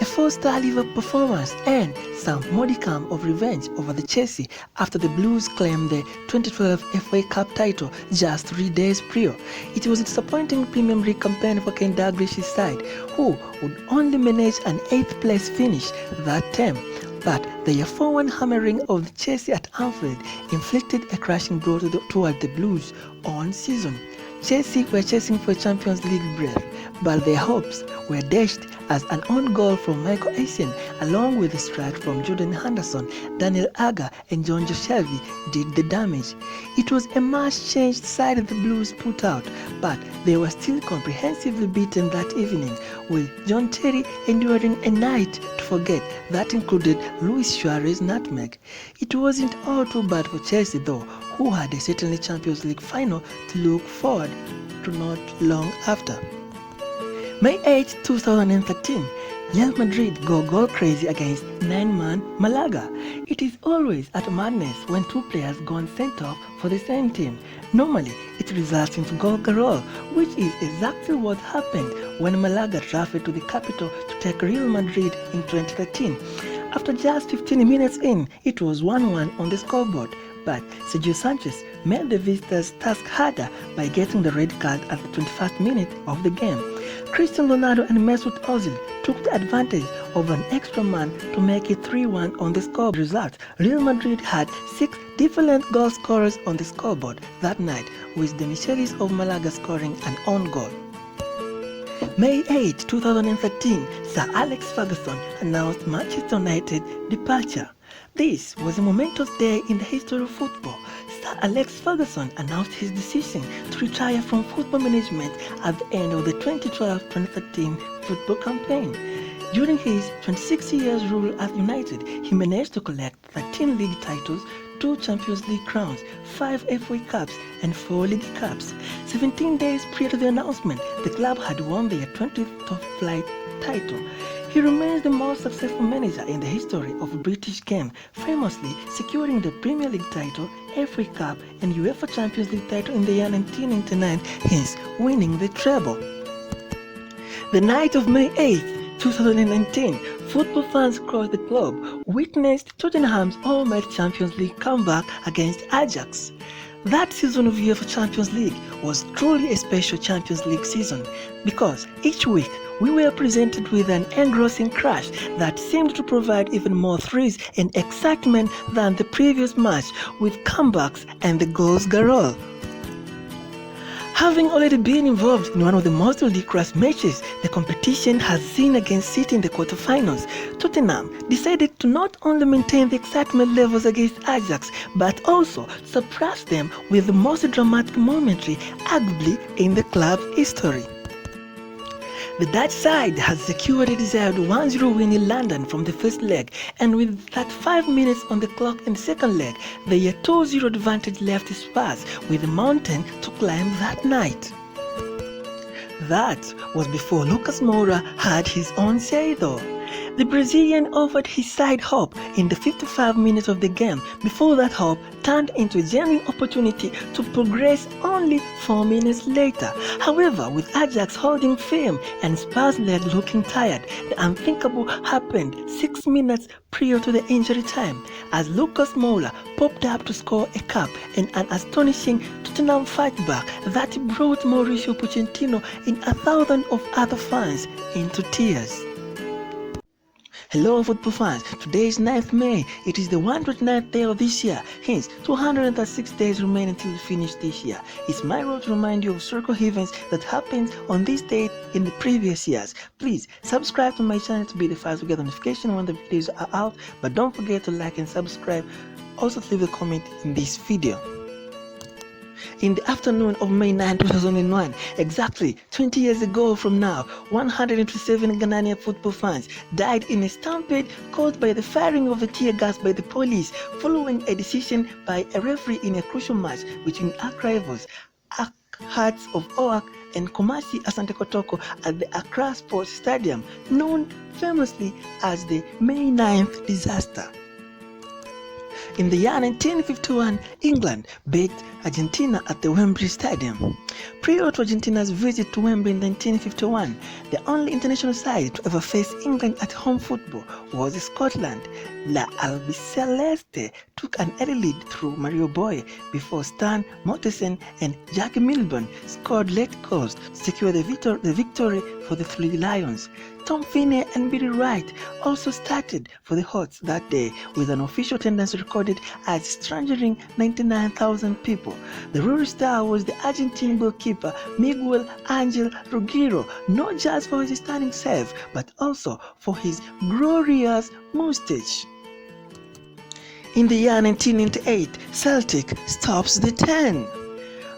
A 4-star Liverpool performance and some modicum of revenge over the Chelsea after the Blues claimed the 2012 FA Cup title just 3 days prior. It was a disappointing Premier League campaign for Ken Dalglish's side, who would only manage an 8th place finish that term. But their 4-1 hammering of the Chelsea at Anfield inflicted a crushing blow toward the Blues on season. Chelsea were chasing for a Champions League berth, but their hopes were dashed as an own goal from Michael Essien, along with a strike from Jordan Henderson, Daniel Agger and John Joshelvi did the damage. It was a much-changed side the Blues put out, but they were still comprehensively beaten that evening, with John Terry enduring a night to forget that included Luis Suarez's nutmeg. It wasn't all too bad for Chelsea though, who had a certainly Champions League final to look forward to not long after. May 8, 2013, Real Madrid go goal crazy against 9-man Malaga. It is always at madness when two players go sent off for the same team. Normally, it results in goal galore, which is exactly what happened when Malaga traveled to the capital to take Real Madrid in 2013. After just 15 minutes in, it was 1-1 on the scoreboard. But Sergio Sanchez made the visitors' task harder by getting the red card at the 21st minute of the game. Cristiano Ronaldo and Mesut Ozil took the advantage of an extra man to make it 3-1 on the scoreboard. Result: Real Madrid had 6 different goal scorers on the scoreboard that night, with the Michelis of Malaga scoring an own goal. May 8, 2013, Sir Alex Ferguson announced Manchester United departure. This was a momentous day in the history of football. Sir Alex Ferguson announced his decision to retire from football management at the end of the 2012-2013 football campaign. During his 26 years rule at United, he managed to collect 13 league titles, 2 Champions League crowns, 5 FA Cups and 4 League Cups. 17 days prior to the announcement, the club had won their 20th top-flight title. He remains the most successful manager in the history of the British game, famously securing the Premier League title, FA Cup and UEFA Champions League title in the year 1999, hence winning the treble. The night of May 8, 2019, football fans across the globe witnessed Tottenham's all-night Champions League comeback against Ajax. That season of UEFA Champions League was truly a special Champions League season because each week we were presented with an engrossing crash that seemed to provide even more thrills and excitement than the previous match, with comebacks and the goals galore. Having already been involved in one of the most ludicrous matches the competition has seen against City in the quarterfinals, Tottenham decided to not only maintain the excitement levels against Ajax, but also surpass them with the most dramatic momentary arguably in the club's history. The Dutch side has secured a desired 1-0 win in London from the first leg, and with 35 minutes on the clock in the second leg, the 2-0 advantage left Spurs with a mountain to climb that night. That was before Lucas Moura had his own say though. The Brazilian offered his side hope in the 55 minutes of the game before that hope turned into a genuine opportunity to progress only 4 minutes later. However, with Ajax holding firm and Spurs led looking tired, the unthinkable happened 6 minutes prior to the injury time as Lucas Moura popped up to score a cap and an astonishing Tottenham fightback that brought Mauricio Pochettino and 1,000 of other fans into tears. Hello football fans, today is 9th May, it is the 129th day of this year, hence 236 days remain until we finish this year. It's my role to remind you of circle events that happened on this date in the previous years. Please subscribe to my channel to be the first to get a notification when the videos are out, but don't forget to like and subscribe. Also leave a comment in this video. In the afternoon of May 9, 2001, exactly 20 years ago from now, 127 Ghanaian football fans died in a stampede caused by the firing of a tear gas by the police following a decision by a referee in a crucial match between Accra rivals Hearts of Oak and Kumasi Asante Kotoko at the Accra Sports Stadium, known famously as the May 9th disaster. In the year 1951, England beat Argentina at the Wembley Stadium. Prior to Argentina's visit to Wembley in 1951, the only international side to ever face England at home football was Scotland. La Albiceleste took an early lead through Mario Boye before Stan Mortensen and Jackie Milburn scored late goals to secure the victory for the Three Lions. Tom Finney and Billy Wright also started for the Hawks that day, with an official attendance recorded as strangering 99,000 people. The Royal Star was the Argentine goalkeeper Miguel Angel Ruggiero, not just for his stunning save, but also for his glorious moustache. In the year 1998, Celtic stops the 10.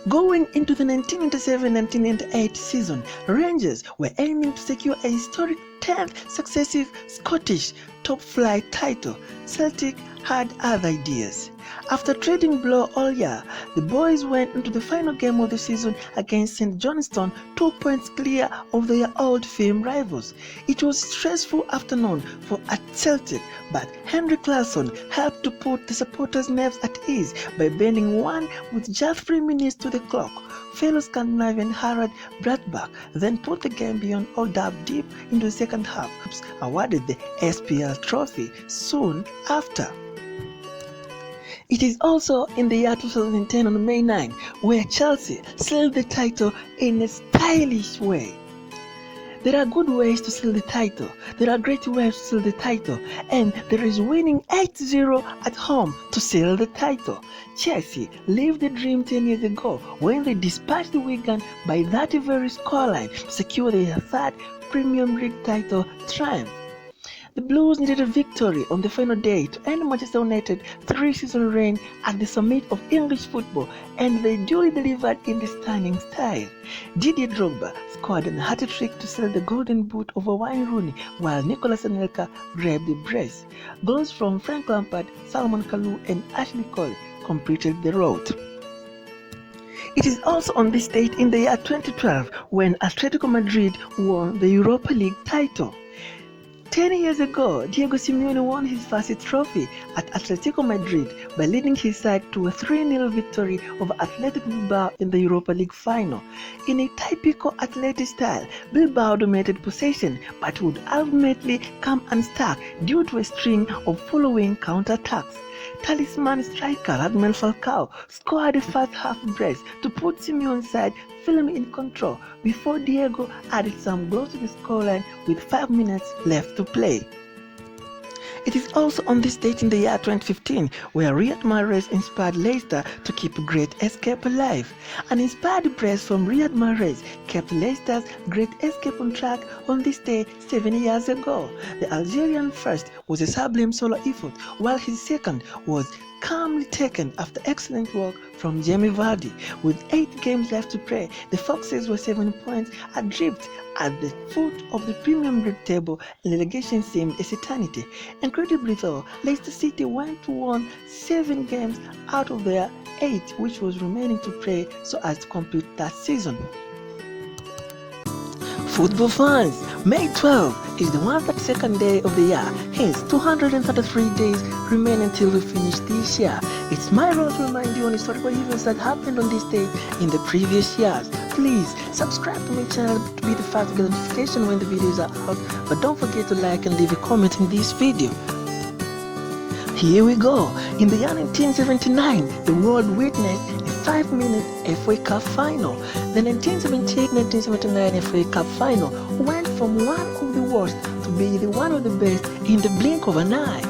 Going into the 1997-1998 season, Rangers were aiming to secure a historic 10th successive Scottish top-flight title. Celtic had other ideas. After trading blow all year, the boys went into the final game of the season against St. Johnstone, 2 points clear of their old firm rivals. It was a stressful afternoon for at Celtic, but Henry Claesson helped to put the supporters' nerves at ease by bending one with just 3 minutes to the clock. Fellow Scandinavian Harald Bratbach then put the game beyond all doubt deep into the second half, awarded the SPL trophy soon after. It is also in the year 2010 on May 9 where Chelsea sealed the title in a stylish way. There are good ways to seal the title, there are great ways to seal the title, and there is winning 8-0 at home to seal the title. Chelsea lived the dream 10 years ago when they dispatched Wigan by that very scoreline to secure their third Premier League title triumph. The Blues needed a victory on the final day to end Manchester United's 3-season reign at the summit of English football, and they duly delivered in the stunning style. Didier Drogba scored a hat-trick to seal the Golden Boot over Wayne Rooney, while Nicolas Anelka grabbed the brace. Goals from Frank Lampard, Salomon Kalou, and Ashley Cole completed the road. It is also on this date in the year 2012 when Atletico Madrid won the Europa League title. 10 years ago, Diego Simeone won his first trophy at Atletico Madrid by leading his side to a 3-0 victory over Athletic Bilbao in the Europa League final. In a typical Athletic style, Bilbao dominated possession but would ultimately come unstuck due to a string of following counter-attacks. Talisman striker Radamel Falcao scored a first half brace to put Simeone's side firmly in control before Diego added some goals to the scoreline with 5 minutes left to play. It is also on this date in the year 2015 where Riyad Mahrez inspired Leicester to keep Great Escape alive. An inspired brace from Riyad Mahrez kept Leicester's Great Escape on track on this day 7 years ago. The Algerian first was a sublime solo effort, while his second was calmly taken after excellent work from Jamie Vardy. With 8 games left to play, the Foxes were 7 points adrift at the foot of the Premier League table, and relegation seemed a eternity. Incredibly though, Leicester City went to win 7 games out of their 8 which was remaining to play so as to complete that season. Football fans, May 12 is the 132nd day of the year, hence 233 days remain until we finish this year. It's my role to remind you on historical events that happened on this day in the previous years. Please subscribe to my channel to be the first to get notification when the videos are out, but don't forget to like and leave a comment in this video. Here we go. In the year 1979, the world witnessed a 5-minute FA Cup final. The 1978-1979 FA Cup final went from one of the worst to be the one of the best in the blink of an eye.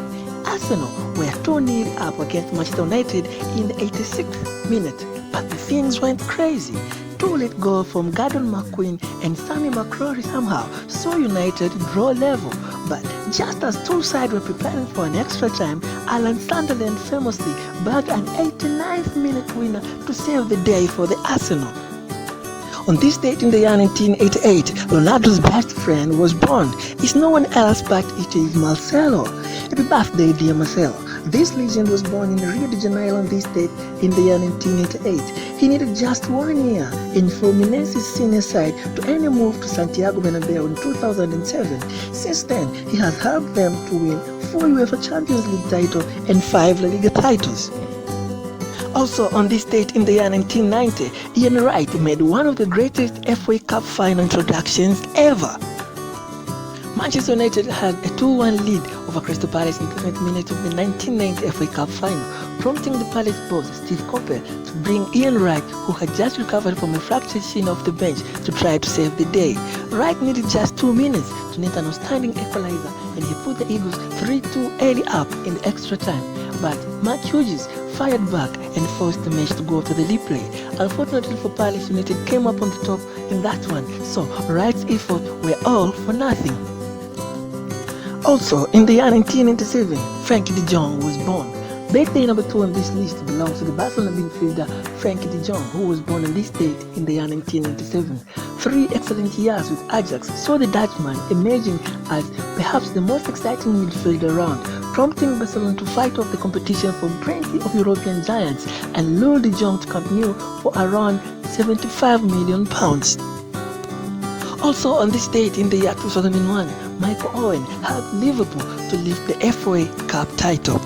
Arsenal were 2-0 up against Manchester United in the 86th minute, but the things went crazy. 2 late goals from Gordon McQueen and Sammy McCrory somehow saw United draw level, but just as 2 sides were preparing for an extra time, Alan Sunderland famously bagged an 89th minute winner to save the day for the Arsenal. On this date in the year 1988, Ronaldo's best friend was born. It's no one else but it is Marcelo. Happy birthday, dear Marcelo. This legend was born in Rio de Janeiro on this date in the year 1988. He needed just 1 year in Fluminense's senior side to earn a move to Santiago Bernabeu in 2007. Since then, he has helped them to win 4 UEFA Champions League titles and 5 La Liga titles. Also on this date in the year 1990, Ian Wright made one of the greatest FA Cup final introductions ever. Manchester United had a 2-1 lead over Crystal Palace in the 20th minute of the 1990 FA Cup final, prompting the Palace boss Steve Coppell to bring Ian Wright, who had just recovered from a fractured shin, off the bench to try to save the day. Wright needed just 2 minutes to net an outstanding equalizer, and he put the Eagles 3-2 early up in the extra time. But Mark Hughes fired back and forced the match to go to the replay. Unfortunately for Palace, United came up on the top in that one, so Wright's efforts were all for nothing. Also, in the year 1997, Frankie de Jong was born. Birthday number 2 on this list belongs to the Barcelona midfielder Frankie de Jong, who was born on this date in the year 1997. 3 excellent years with Ajax saw the Dutchman emerging as perhaps the most exciting midfielder around, prompting Barcelona to fight off the competition from plenty of European giants and lure the jump to Camp Nou for around £75 million. Also on this date in the year 2001, Michael Owen helped Liverpool to lift the FA Cup title.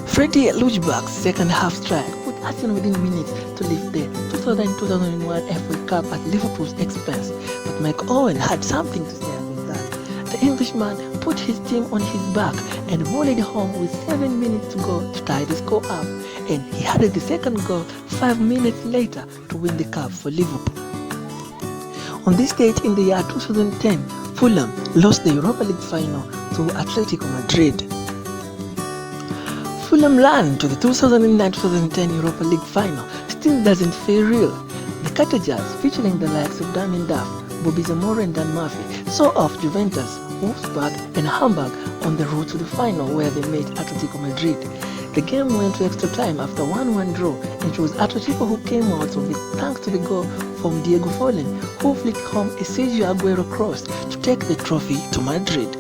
Freddie Ljungberg's second half strike put Arsenal within minutes to lift the 2000-2001 FA Cup at Liverpool's expense, but Michael Owen had something to say about that. The Englishman put his team on his back and volleyed home with 7 minutes to go to tie the score up, and he added the second goal 5 minutes later to win the cup for Liverpool. On this date in the year 2010, Fulham lost the Europa League final to Atletico Madrid. Fulham run to the 2009-2010 Europa League final still doesn't feel real. The Cartagers, featuring the likes of Damien Duff, Bobby Zamora and Dan Murphy, saw off Juventus, Wolfsburg and Hamburg on the road to the final where they met Atletico Madrid. The game went to extra time after a 1-1 draw, and it was Atletico who came out of it thanks to the goal from Diego Forlan, who flicked home a Sergio Aguero cross to take the trophy to Madrid.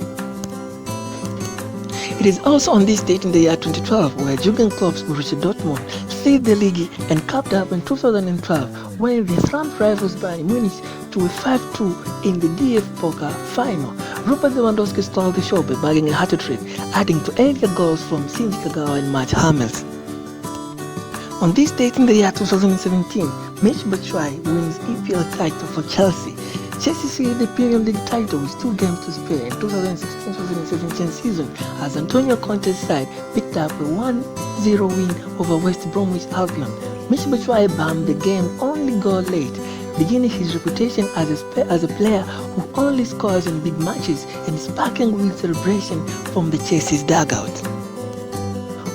It is also on this date in the year 2012 where Jurgen Klopp's Borussia Dortmund seized the league and capped up in 2012 when they thumped rivals Bayern Munich to a 5-2 in the DF Pokal final. Robert Lewandowski stole the show by bagging a hat-trick, adding to earlier goals from Shinji Kagawa and Matt Hummels. On this date in the year 2017, Mitch Batshuayi wins EPL title for Chelsea. Chelsea sealed the Premier League title with 2 games to spare in 2016-2017 season as Antonio Conte's side picked up a 1-0 win over West Bromwich Albion. Mitch Batshuayi bammed the game only goal late, beginning his reputation as a player who only scores in big matches and sparking wild celebration from the Chelsea's dugout.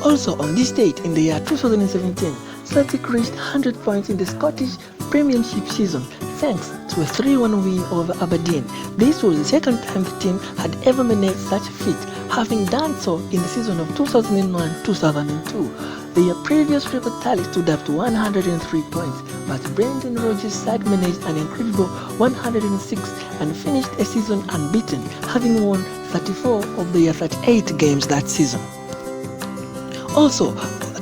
Also on this date in the year 2017, Celtic reached 100 points in the Scottish Premiership season thanks to a 3-1 win over Aberdeen. This was the second time the team had ever managed such a feat, having done so in the season of 2001-2002. Their previous record tally stood up to 103 points, but Brendan Rodgers' side managed an incredible 106 and finished a season unbeaten, having won 34 of their 38 games that season. Also,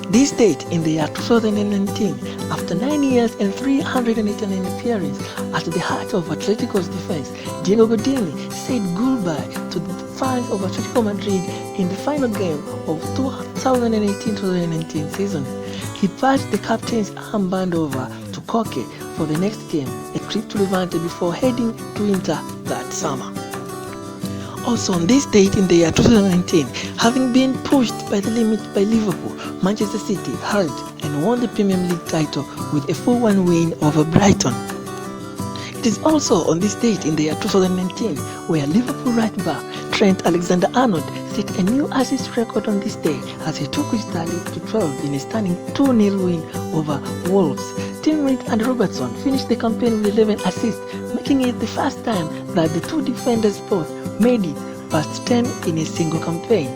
this date in the year 2019, after 9 years and 389 appearances at the heart of Atletico's defense, Diego Godin said goodbye to the fans of Atletico Madrid in the final game of 2018-2019 season. He passed the captain's armband over to Koke for the next game, a trip to Levante before heading to Inter that summer. Also on this date in the year 2019, having been pushed by the limit by Liverpool, Manchester City held and won the Premier League title with a 4-1 win over Brighton. It is also on this date in the year 2019 where Liverpool right back Trent Alexander-Arnold set a new assist record on this day as he took his tally to 12 in a stunning 2-0 win over Wolves. Teammate Andy Robertson finished the campaign with 11 assists, making it the first time that the two defenders both made it past 10 in a single campaign.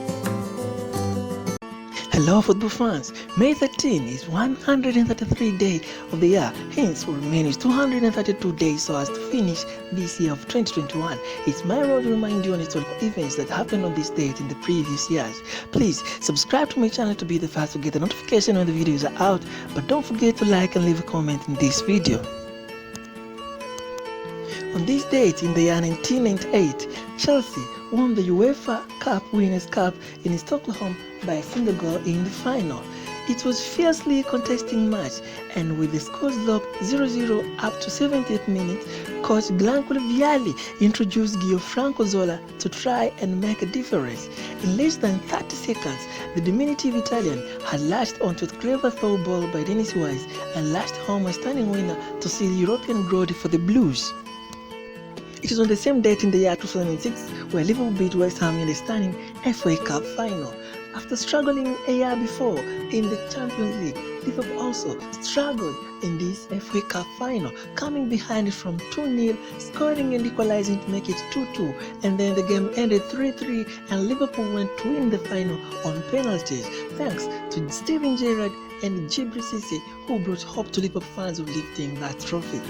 Hello football fans, May 13 is 133 day of the year, hence will remain is 232 days so as to finish this year of 2021. It's my role to remind you on historical events that happened on this date in the previous years. Please subscribe to my channel to be the first to get the notification when the videos are out, but don't forget to like and leave a comment in this video. On this date in the year 1998, Chelsea won the UEFA Cup Winners' Cup in Stockholm by a single goal in the final. It was a fiercely contesting match, and with the scores locked 0-0 up to 70th minute, coach Gianluca Vialli introduced Gianfranco Zola to try and make a difference. In less than 30 seconds, the diminutive Italian had latched onto a clever throw ball by Dennis Wise and lashed home a stunning winner to seal European glory for the Blues. It is on the same date in the year 2006 where Liverpool beat West Ham in the stunning FA Cup final. After struggling a year before in the Champions League, Liverpool also struggled in this FA Cup final, coming behind from 2-0, scoring and equalizing to make it 2-2, and then the game ended 3-3 and Liverpool went to win the final on penalties, thanks to Steven Gerrard and Djibril Cissé, who brought hope to Liverpool fans of lifting that trophy.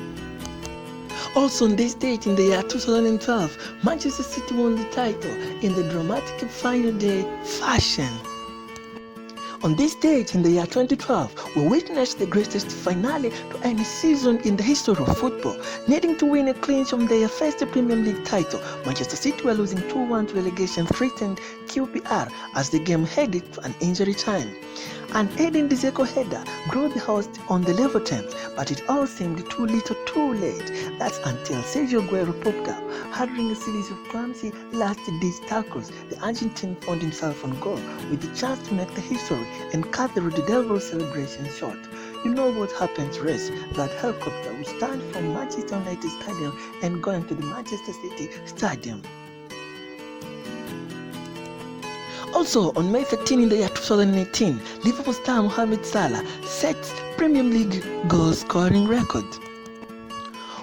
Also on this date in the year 2012, Manchester City won the title in the dramatic final day fashion. On this date in the year 2012, we witnessed the greatest finale to any season in the history of football. Needing to win a clinch on their first Premier League title, Manchester City were losing 2-1 to relegation-threatened QPR as the game headed to an injury time. An Edin Dzeko header brought the host on the level terms, but it all seemed too little too late. That's until Sergio Aguero popped up, hurdling a series of clumsy last-ditch tackles. The Argentine found himself on goal with the chance to make the history and cut the Red Devils celebration short. You know what happens rest? That helicopter will stand from Manchester United Stadium and go into the Manchester City Stadium. Also, on May 13 in the year 2018, Liverpool star Mohamed Salah sets Premier League goal scoring record.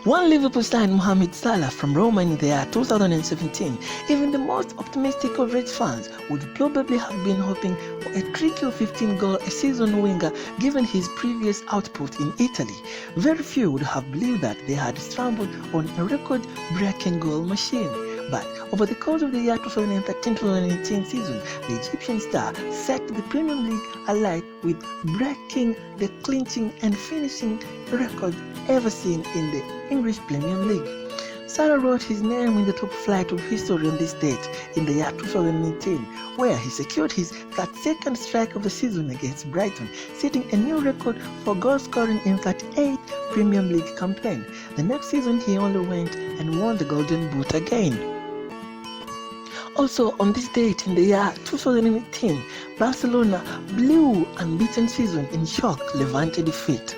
One Liverpool signed Mohamed Salah from Roma in the year 2017. Even the most optimistic of Reds fans would probably have been hoping for a tricky 15-goal a season winger given his previous output in Italy. Very few would have believed that they had stumbled on a record-breaking goal machine. But over the course of the year 2013-2018 season, the Egyptian star set the Premier League alight with breaking the clinching and finishing record ever seen in the English Premier League. Salah wrote his name in the top flight of history on this date in the year 2018, where he secured his 32nd strike of the season against Brighton, setting a new record for goal scoring in 38 Premier League campaign. The next season he only went and won the Golden Boot again. Also on this date in the year 2018, Barcelona blew unbeaten season in shock Levante defeat.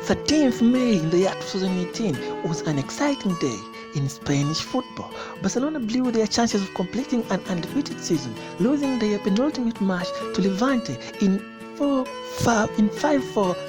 13th May in the year 2018 was an exciting day in Spanish football. Barcelona blew their chances of completing an undefeated season, losing their penultimate match to Levante in 5-4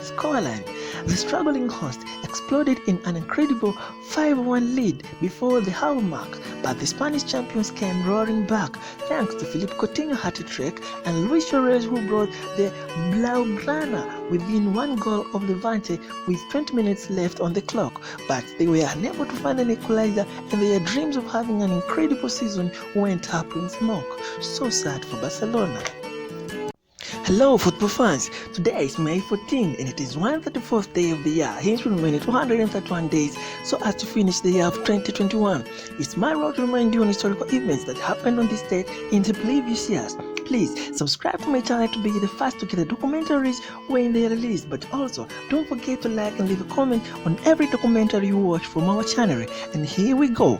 scoreline. The struggling host exploded in an incredible 5-1 lead before the half mark, but the Spanish champions came roaring back thanks to Philippe Coutinho hat-trick and Luis Suarez, who brought the Blaugrana within one goal of Levante with 20 minutes left on the clock. But they were unable to find an equalizer, and their dreams of having an incredible season went up in smoke. So sad for Barcelona. Hello football fans, today is May 14 and it is 134th day of the year, hence remaining 231 days so as to finish the year of 2021. It's my role to remind you on historical events that happened on this date in the previous years. Please subscribe to my channel to be the first to get the documentaries when they are released, but also don't forget to like and leave a comment on every documentary you watch from our channel. And here we go.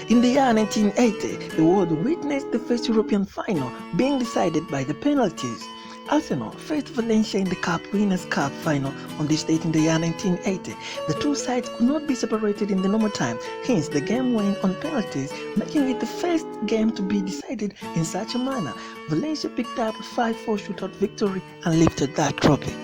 In the year 1980, the world witnessed the first European final being decided by the penalties. Arsenal faced Valencia in the Cup Winners' Cup final on this date in the year 1980. The two sides could not be separated in the normal time, hence the game went on penalties, making it the first game to be decided in such a manner. Valencia picked up a 5-4 shootout victory and lifted that trophy.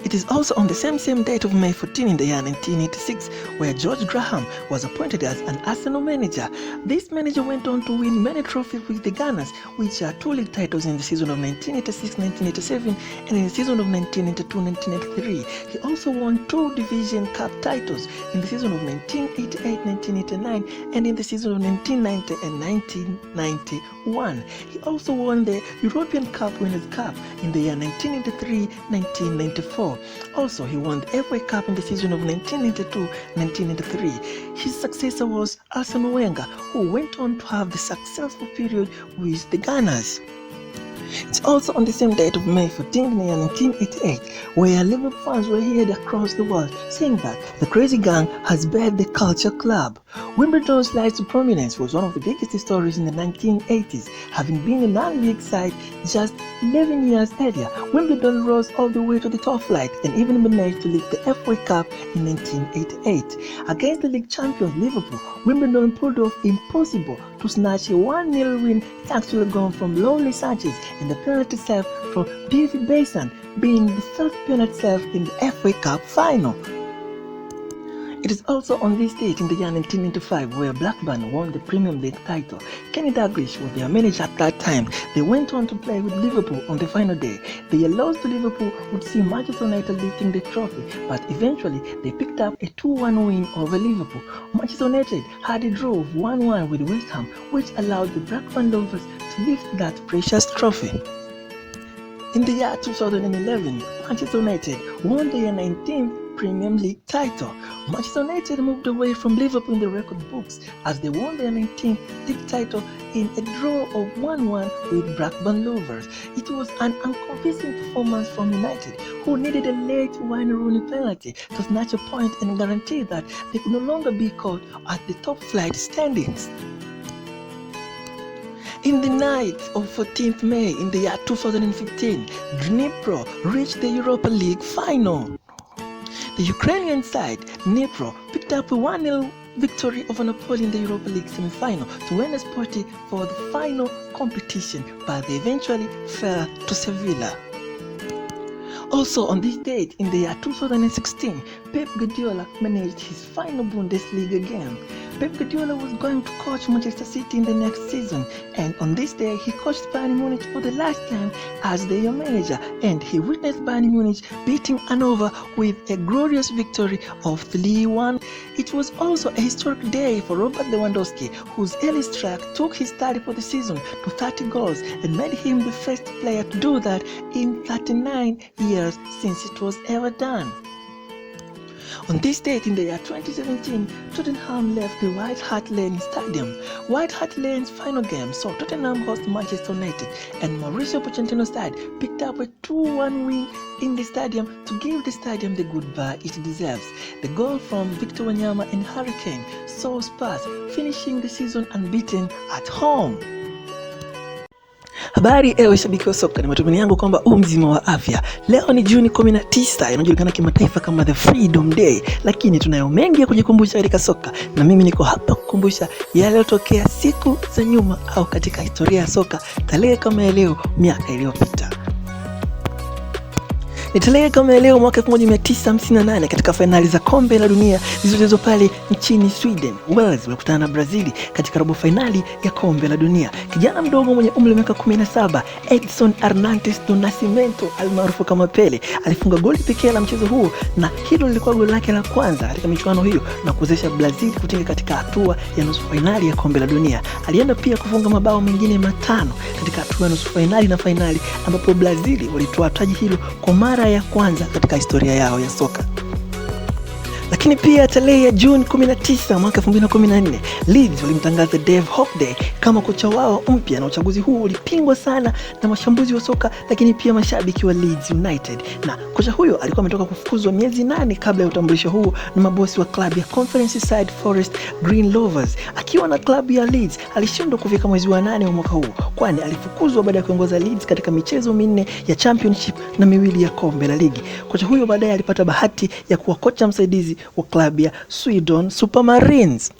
It is also on the same date of May 14 in the year 1986 where George Graham was appointed as an Arsenal manager. This manager went on to win many trophies with the Gunners, which are 2 league titles in the season of 1986-1987 and in the season of 1982-1983. He also won 2 Division Cup titles in the season of 1988-1989 and in the season of 1990 and 1991. He also won the European Cup Winners' Cup in the year 1993-1994. Also, he won the FA Cup in the season of 1992-1993. His successor was Arsene Wenger, who went on to have the successful period with the Gunners. It's also on the same date of May 14 in the year 1988 where Liverpool fans were heard across the world saying that the Crazy Gang has bailed the Culture Club. Wimbledon's rise to prominence was one of the biggest stories in the 1980s, having been a non-league side just 11 years earlier. Wimbledon rose all the way to the top flight and even managed to lift the FA Cup in 1988. Against the league champions Liverpool, Wimbledon pulled off impossible to snatch a 1-0 win thanks to a goal from Lonely Sanchez and the penalty save from Davy Basin, being the first penalty save in the FA Cup final. It is also on this date in the year 1995 where Blackburn won the Premier League title. Kenny Dalglish was their manager at that time. They went on to play with Liverpool on the final day. The loss to Liverpool would see Manchester United lifting the trophy, but eventually they picked up a 2-1 win over Liverpool. Manchester United had a draw of 1-1 with West Ham, which allowed the Blackburn Rovers to lift that precious trophy. In the year 2011, Manchester United won their 19th Premier League title. Manchester United moved away from Liverpool in the record books as they won their 19th league title in a draw of 1-1 with Blackburn Rovers. It was an unconvincing performance from United, who needed a late Wayne Rooney penalty to snatch a point and guarantee that they could no longer be caught at the top flight standings. In the night of 14th May in the year 2015, Dnipro reached the Europa League final. The Ukrainian side, Dnipro, picked up a 1-0 victory over Napoli in the Europa League semi-final to win a spot for the final competition, but they eventually fell to Sevilla. Also on this date in the year 2016, Pep Guardiola managed his final Bundesliga game. Pep Guardiola was going to coach Manchester City in the next season, and on this day he coached Bayern Munich for the last time as their manager, and he witnessed Bayern Munich beating Hannover with a glorious victory of 3-1. It was also a historic day for Robert Lewandowski, whose early streak took his tally for the season to 30 goals and made him the first player to do that in 39 years since it was ever done. On this date in the year 2017, Tottenham left the White Hart Lane Stadium. White Hart Lane's final game saw Tottenham host Manchester United, and Mauricio Pochettino's side picked up a 2-1 win in the stadium to give the stadium the goodbye it deserves. The goal from Victor Wanyama and Harry Kane saw Spurs finishing the season unbeaten at home. Habari ewe shabiki wa soka, ni matumaini yangu kwamba mzima wa afya. Leo ni Juni 19, inajulikana kimataifa kama the Freedom Day, lakini tunayo mengi ya kujikumbusha katika soka, na mimi niko hapa kukumbusha yaliyotokea siku za nyuma au katika historia ya soka, tarehe kama ya leo miaka iliyopita. Ni tarehe kama ya leo mwaka 1958 katika fainali za kombe la dunia zilizochezwa pale nchini Sweden. Wales walikutana na Brazil katika robo fainali ya kombe la dunia. Kijana mdogo mwenye umri wa miaka 17, Edson Arantes do Nascimento almaarufu kama Pele, alifunga goli pekee la mchezo huo, na hilo lilikuwa goli lake la kwanza katika michuano hiyo na kuwezesha Brazil kutinga katika hatua ya nusu fainali ya kombe la dunia. Alienda pia kufunga mabao mengine 5 katika hatua ya nusu fainali na fainali, ambapo Brazil walitoa taji hilo kwa mara ya kwanza katika historia yao ya soka. Lakini pia tarehe ya Juni 19 mwaka 2014, Leeds walimtangaza Dave Hockaday kama kocha wao mpya, na uchaguzi huu ulipingwa sana na mashambuzi wa soka, lakini pia mashabiki wa Leeds United. Na kocha huyo alikuwa ametoka kufukuzwa miezi 8 kabla ya utambulisho huo na mabosi wa klabu ya Conference Side Forest Green Rovers. Akiwa na klabu ya Leeds, alishindwa kufika mwezi wa 8 wa mwaka huu, kwani alifukuzwa baada ya kuongoza Leeds katika michezo 4 ya Championship na 2 ya kombe la ligi. Kocha huyo baadaye alipata bahati ya kuwa kocha msaidizi wa klabu ya Sweden Supermarines.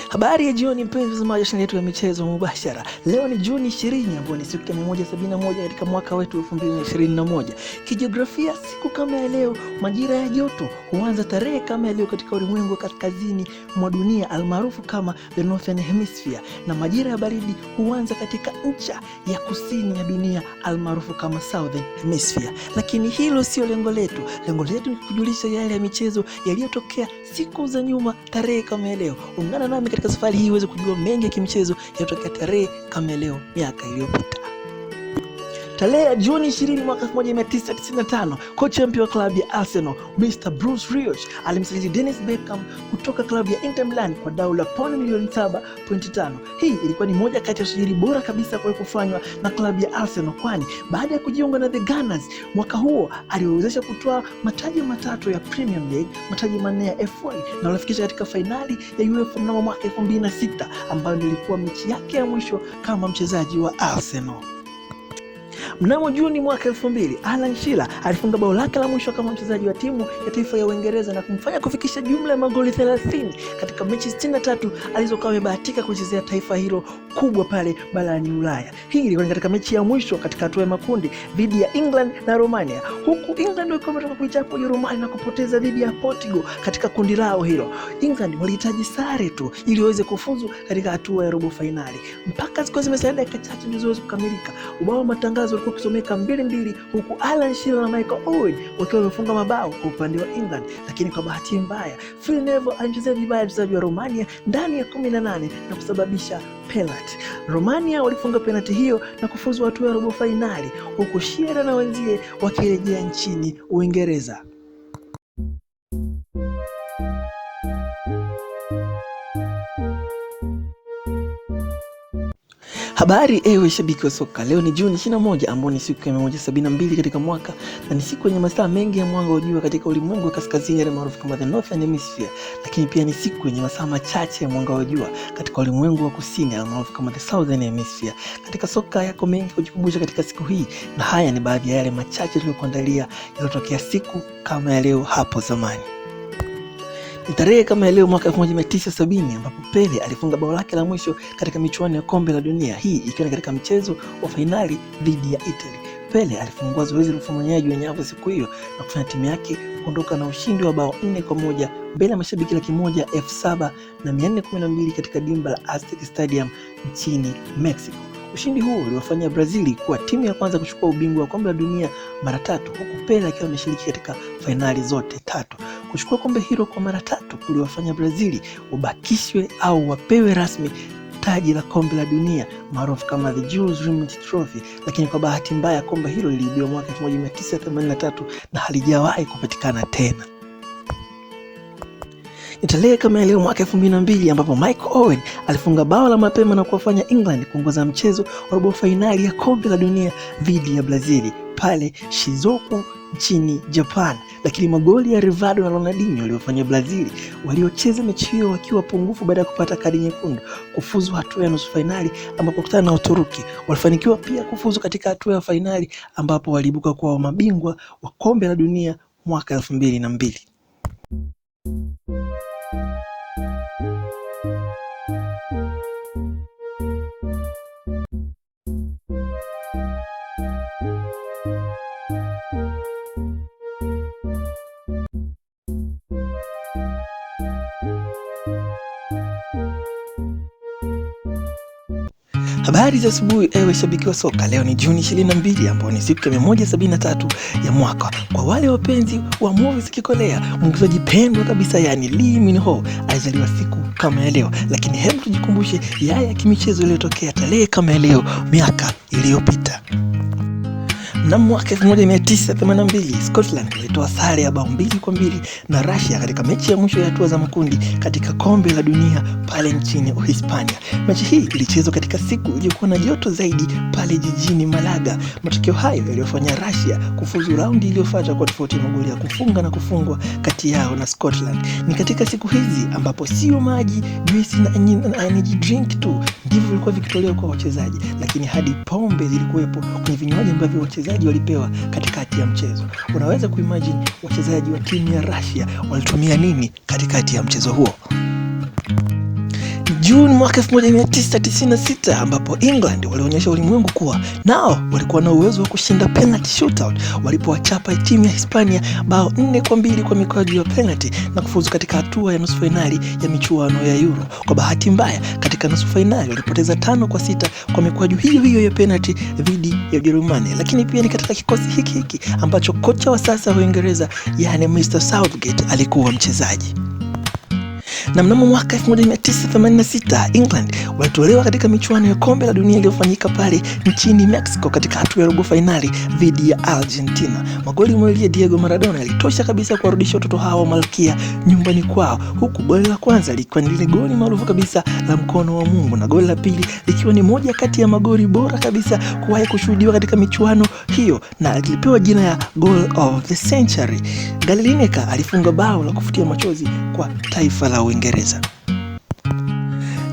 Habari ya jioni mpenzi mtazamaji wa chaneli yetu ya michezo mubashara. Leo ni Juni 20 ambayo ni siku ya 171 katika mwaka wetu 2021. Kijiografia, siku kama ya leo majira ya joto huanza tarehe kama ya leo katika ulimwengu wa kaskazini mwa dunia almaarufu kama the Northern Hemisphere, na majira ya baridi huanza katika ncha ya kusini ya dunia almaarufu kama Southern Hemisphere. Lakini hilo sio lengo letu. Lengo letu ni kujulisha yale ya michezo yaliyotokea siku za nyuma tarehe kama ya leo. Ungana nami katika safari hii uweze kujua mengi ya kimichezo yaliyotokea tarehe kama ya leo miaka iliyopita. Tarehe ya Juni 20 mwaka 1995, kocha mpya wa klabu ya Arsenal, Mr. Bruce Rioch, alimsajili Dennis Beckham kutoka klabu ya Inter Milan kwa dau la pauni milioni 7.5. Hii ilikuwa ni moja kati ya usajili bora kabisa kwa kufanywa na klabu ya Arsenal, kwani baada ya kujiunga na the Gunners mwaka huo aliwezesha kutoa mataji 3 ya Premier League, mataji 4 ya FA, na walifikisha katika fainali ya UEFA mnamo mwaka 2006 ambayo ilikuwa mechi yake ya mwisho kama mchezaji wa Arsenal. Mnamo Juni mwaka 2000, Alan Shearer alifunga bao lake la mwisho kama mchezaji wa timu ya taifa ya Uingereza na kumfanya kufikisha jumla ya magoli 30 katika mechi 63 alizokuwa amebahatika kuchezea taifa hilo kubwa pale barani Ulaya. Hii ilikuwa katika mechi ya mwisho katika hatua ya makundi dhidi ya England na Romania, huku England walikuwa wametoka kuichapa Ujerumani na kupoteza dhidi ya Portugal katika kundi lao hilo. England walihitaji sare tu ili waweze kufuzu katika hatua ya robo finali. Mpaka zilikuwa zimesalia dakika chache ndio ziweze kukamilika, ubao wa matangazo ulikuwa ukisomeka 2-2, huku Alan Shearer na Michael Owen wakiwa wamefunga mabao kwa upande wa England, lakini kwa bahati mbaya Phil Neville alichezea vibaya mchezaji wa Romania ndani ya 18 na kusababisha penalty. Romania walifunga penalty hiyo na kufuzu hatua ya robo finali, huku Shearer na wenzie wakirejea nchini Uingereza. Habari ewe shabiki wa soka, leo ni Juni 21 ambao ni siku ya 172 katika mwaka na ni siku yenye masaa mengi ya mwanga wa jua katika ulimwengu wa kaskazini maarufu kama the Northern Hemisphere, lakini pia ni siku yenye masaa machache ya mwanga wa jua katika ulimwengu wa kusini maarufu kama the Southern Hemisphere. Katika soka yako mengi kujikumbusha katika siku hii, na haya ni baadhi ya yale machache tuliyokuandalia yaliyotokea siku kama ya leo hapo zamani. Ni tarehe kama ya leo mwaka 1970 ambapo Pele alifunga bao lake la mwisho katika michuano ya kombe la dunia, hii ikiwa katika mchezo wa fainali dhidi ya Italy. Pele alifungua zoezi la ufumanyaji wa nyavu siku hiyo na kufanya timu yake kuondoka na ushindi wa bao 4-1 mbele ya mashabiki 1,712 katika dimba la Aztec Stadium nchini Mexico. Ushindi huo uliwafanya Brazil kuwa timu ya kwanza kuchukua ubingwa wa kombe la dunia mara 3, huku Pele akiwa ameshiriki katika fainali zote 3. Kuchukua kombe hilo kwa mara 3 kuliwafanya Brazil ubakishwe au wapewe rasmi taji la kombe la dunia maarufu kama the Jules Rimet Trophy, lakini kwa bahati mbaya kombe hilo liliibiwa mwaka 1983 na halijawahi kupatikana tena. Tarehe kama leo mwaka 2002 ambapo Michael Owen alifunga bao la mapema na kuwafanya England kuongoza mchezo wa robo finali ya kombe la dunia dhidi ya Brazil pale Shizuoka nchini Japan, lakini magoli ya Rivaldo na Ronaldinho waliofanya Brazil waliocheza mechi hiyo wakiwa pungufu baada ya kupata kadi nyekundu kufuzu hatua ya nusu finali ambapo kutana na Uturuki. Walifanikiwa pia kufuzu katika hatua ya finali ambapo waliibuka kuwa mabingwa wa kombe la dunia mwaka 2002. Habari za asubuhi ewe shabiki wa soka, leo ni Juni 22 ambao ni siku ya 173 ya mwaka. Kwa wale wapenzi wa movie za Kikorea, mwigizaji pendwa kabisa yani Lee Min-ho alizaliwa siku kama ya leo, lakini hebu tujikumbushe yale ya kimichezo iliyotokea tarehe kama ya leo miaka iliyopita. Na mwaka 1982 Scotland ilitoa sare ya bao 2-2 na Russia katika mechi ya mwisho ya hatua za makundi katika kombe la dunia pale nchini Uhispania. Mechi hii ilichezwa katika siku iliyokuwa na joto zaidi pale jijini Malaga. Matokeo hayo yaliyofanya Russia kufuzu raundi iliyofuata kwa tofauti ya magoli ya kufunga na kufungwa kati yao na Scotland. Ni katika siku hizi ambapo sio maji, juisi na energy drink tu ndivyo vilikuwa vikitolewa kwa wachezaji, lakini hadi pombe zilikuwepo kwenye vinywaji ambavyo wachezaji walipewa katikati ya mchezo. Unaweza kuimagine wachezaji wa timu ya Russia walitumia nini katikati ya mchezo huo? Juni mwaka 1996 ambapo England walionyesha ulimwengu kuwa nao walikuwa na uwezo wa kushinda penalty shootout walipowachapa timu ya Hispania bao 4-2 kwa mikwaju ya penalty na kufuzu katika hatua ya nusu finali ya michuano ya Euro. Kwa bahati mbaya katika nusu finali walipoteza 5-6 kwa mikwaju hiyo ya penalty dhidi ya Ujerumani, lakini pia ni katika kikosi hiki ambacho kocha wa sasa wa Uingereza yani Mr. Southgate alikuwa mchezaji. Na mnamo mwaka 1986 England walitolewa katika michuano ya kombe la dunia iliyofanyika pale nchini Mexico katika hatua ya robo finali dhidi ya Argentina. Magoli mawili ya Diego Maradona yalitosha kabisa kuwarudisha watoto hao malkia nyumbani kwao, huku goli la kwanza likiwa ni lile goli maarufu kabisa la mkono wa Mungu na goli la pili likiwa ni moja kati ya magoli bora kabisa kuwahi kushuhudiwa katika michuano hiyo na lilipewa jina ya Goal of the Century. Gary Lineker alifunga bao la kufutia machozi kwa taifa la Uingereza.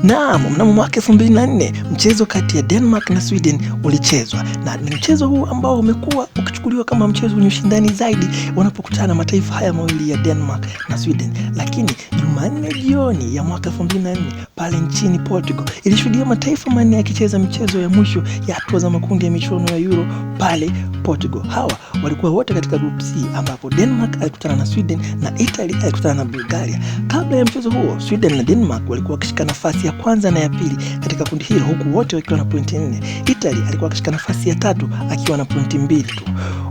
Naam, mnamo mwaka 2004 mchezo kati ya Denmark na Sweden ulichezwa, na ni mchezo huu ambao umekuwa ukichukuliwa kama mchezo wenye ushindani zaidi wanapokutana mataifa haya mawili ya Denmark na Sweden. Lakini Jumanne jioni ya mwaka 2004 pale nchini Portugal ilishuhudia mataifa manne yakicheza michezo ya mwisho ya hatua za makundi ya michuano ya Euro pale Portugal. Hawa walikuwa wote katika group C ambapo Denmark alikutana na Sweden na Italy alikutana na Bulgaria. Kabla ya mchezo huo, Sweden na Denmark walikuwa wakishika nafasi ya kwanza na ya pili katika kundi hilo, huku wote wakiwa na pointi 4. Italy alikuwa akishika nafasi ya tatu akiwa na pointi 2 tu.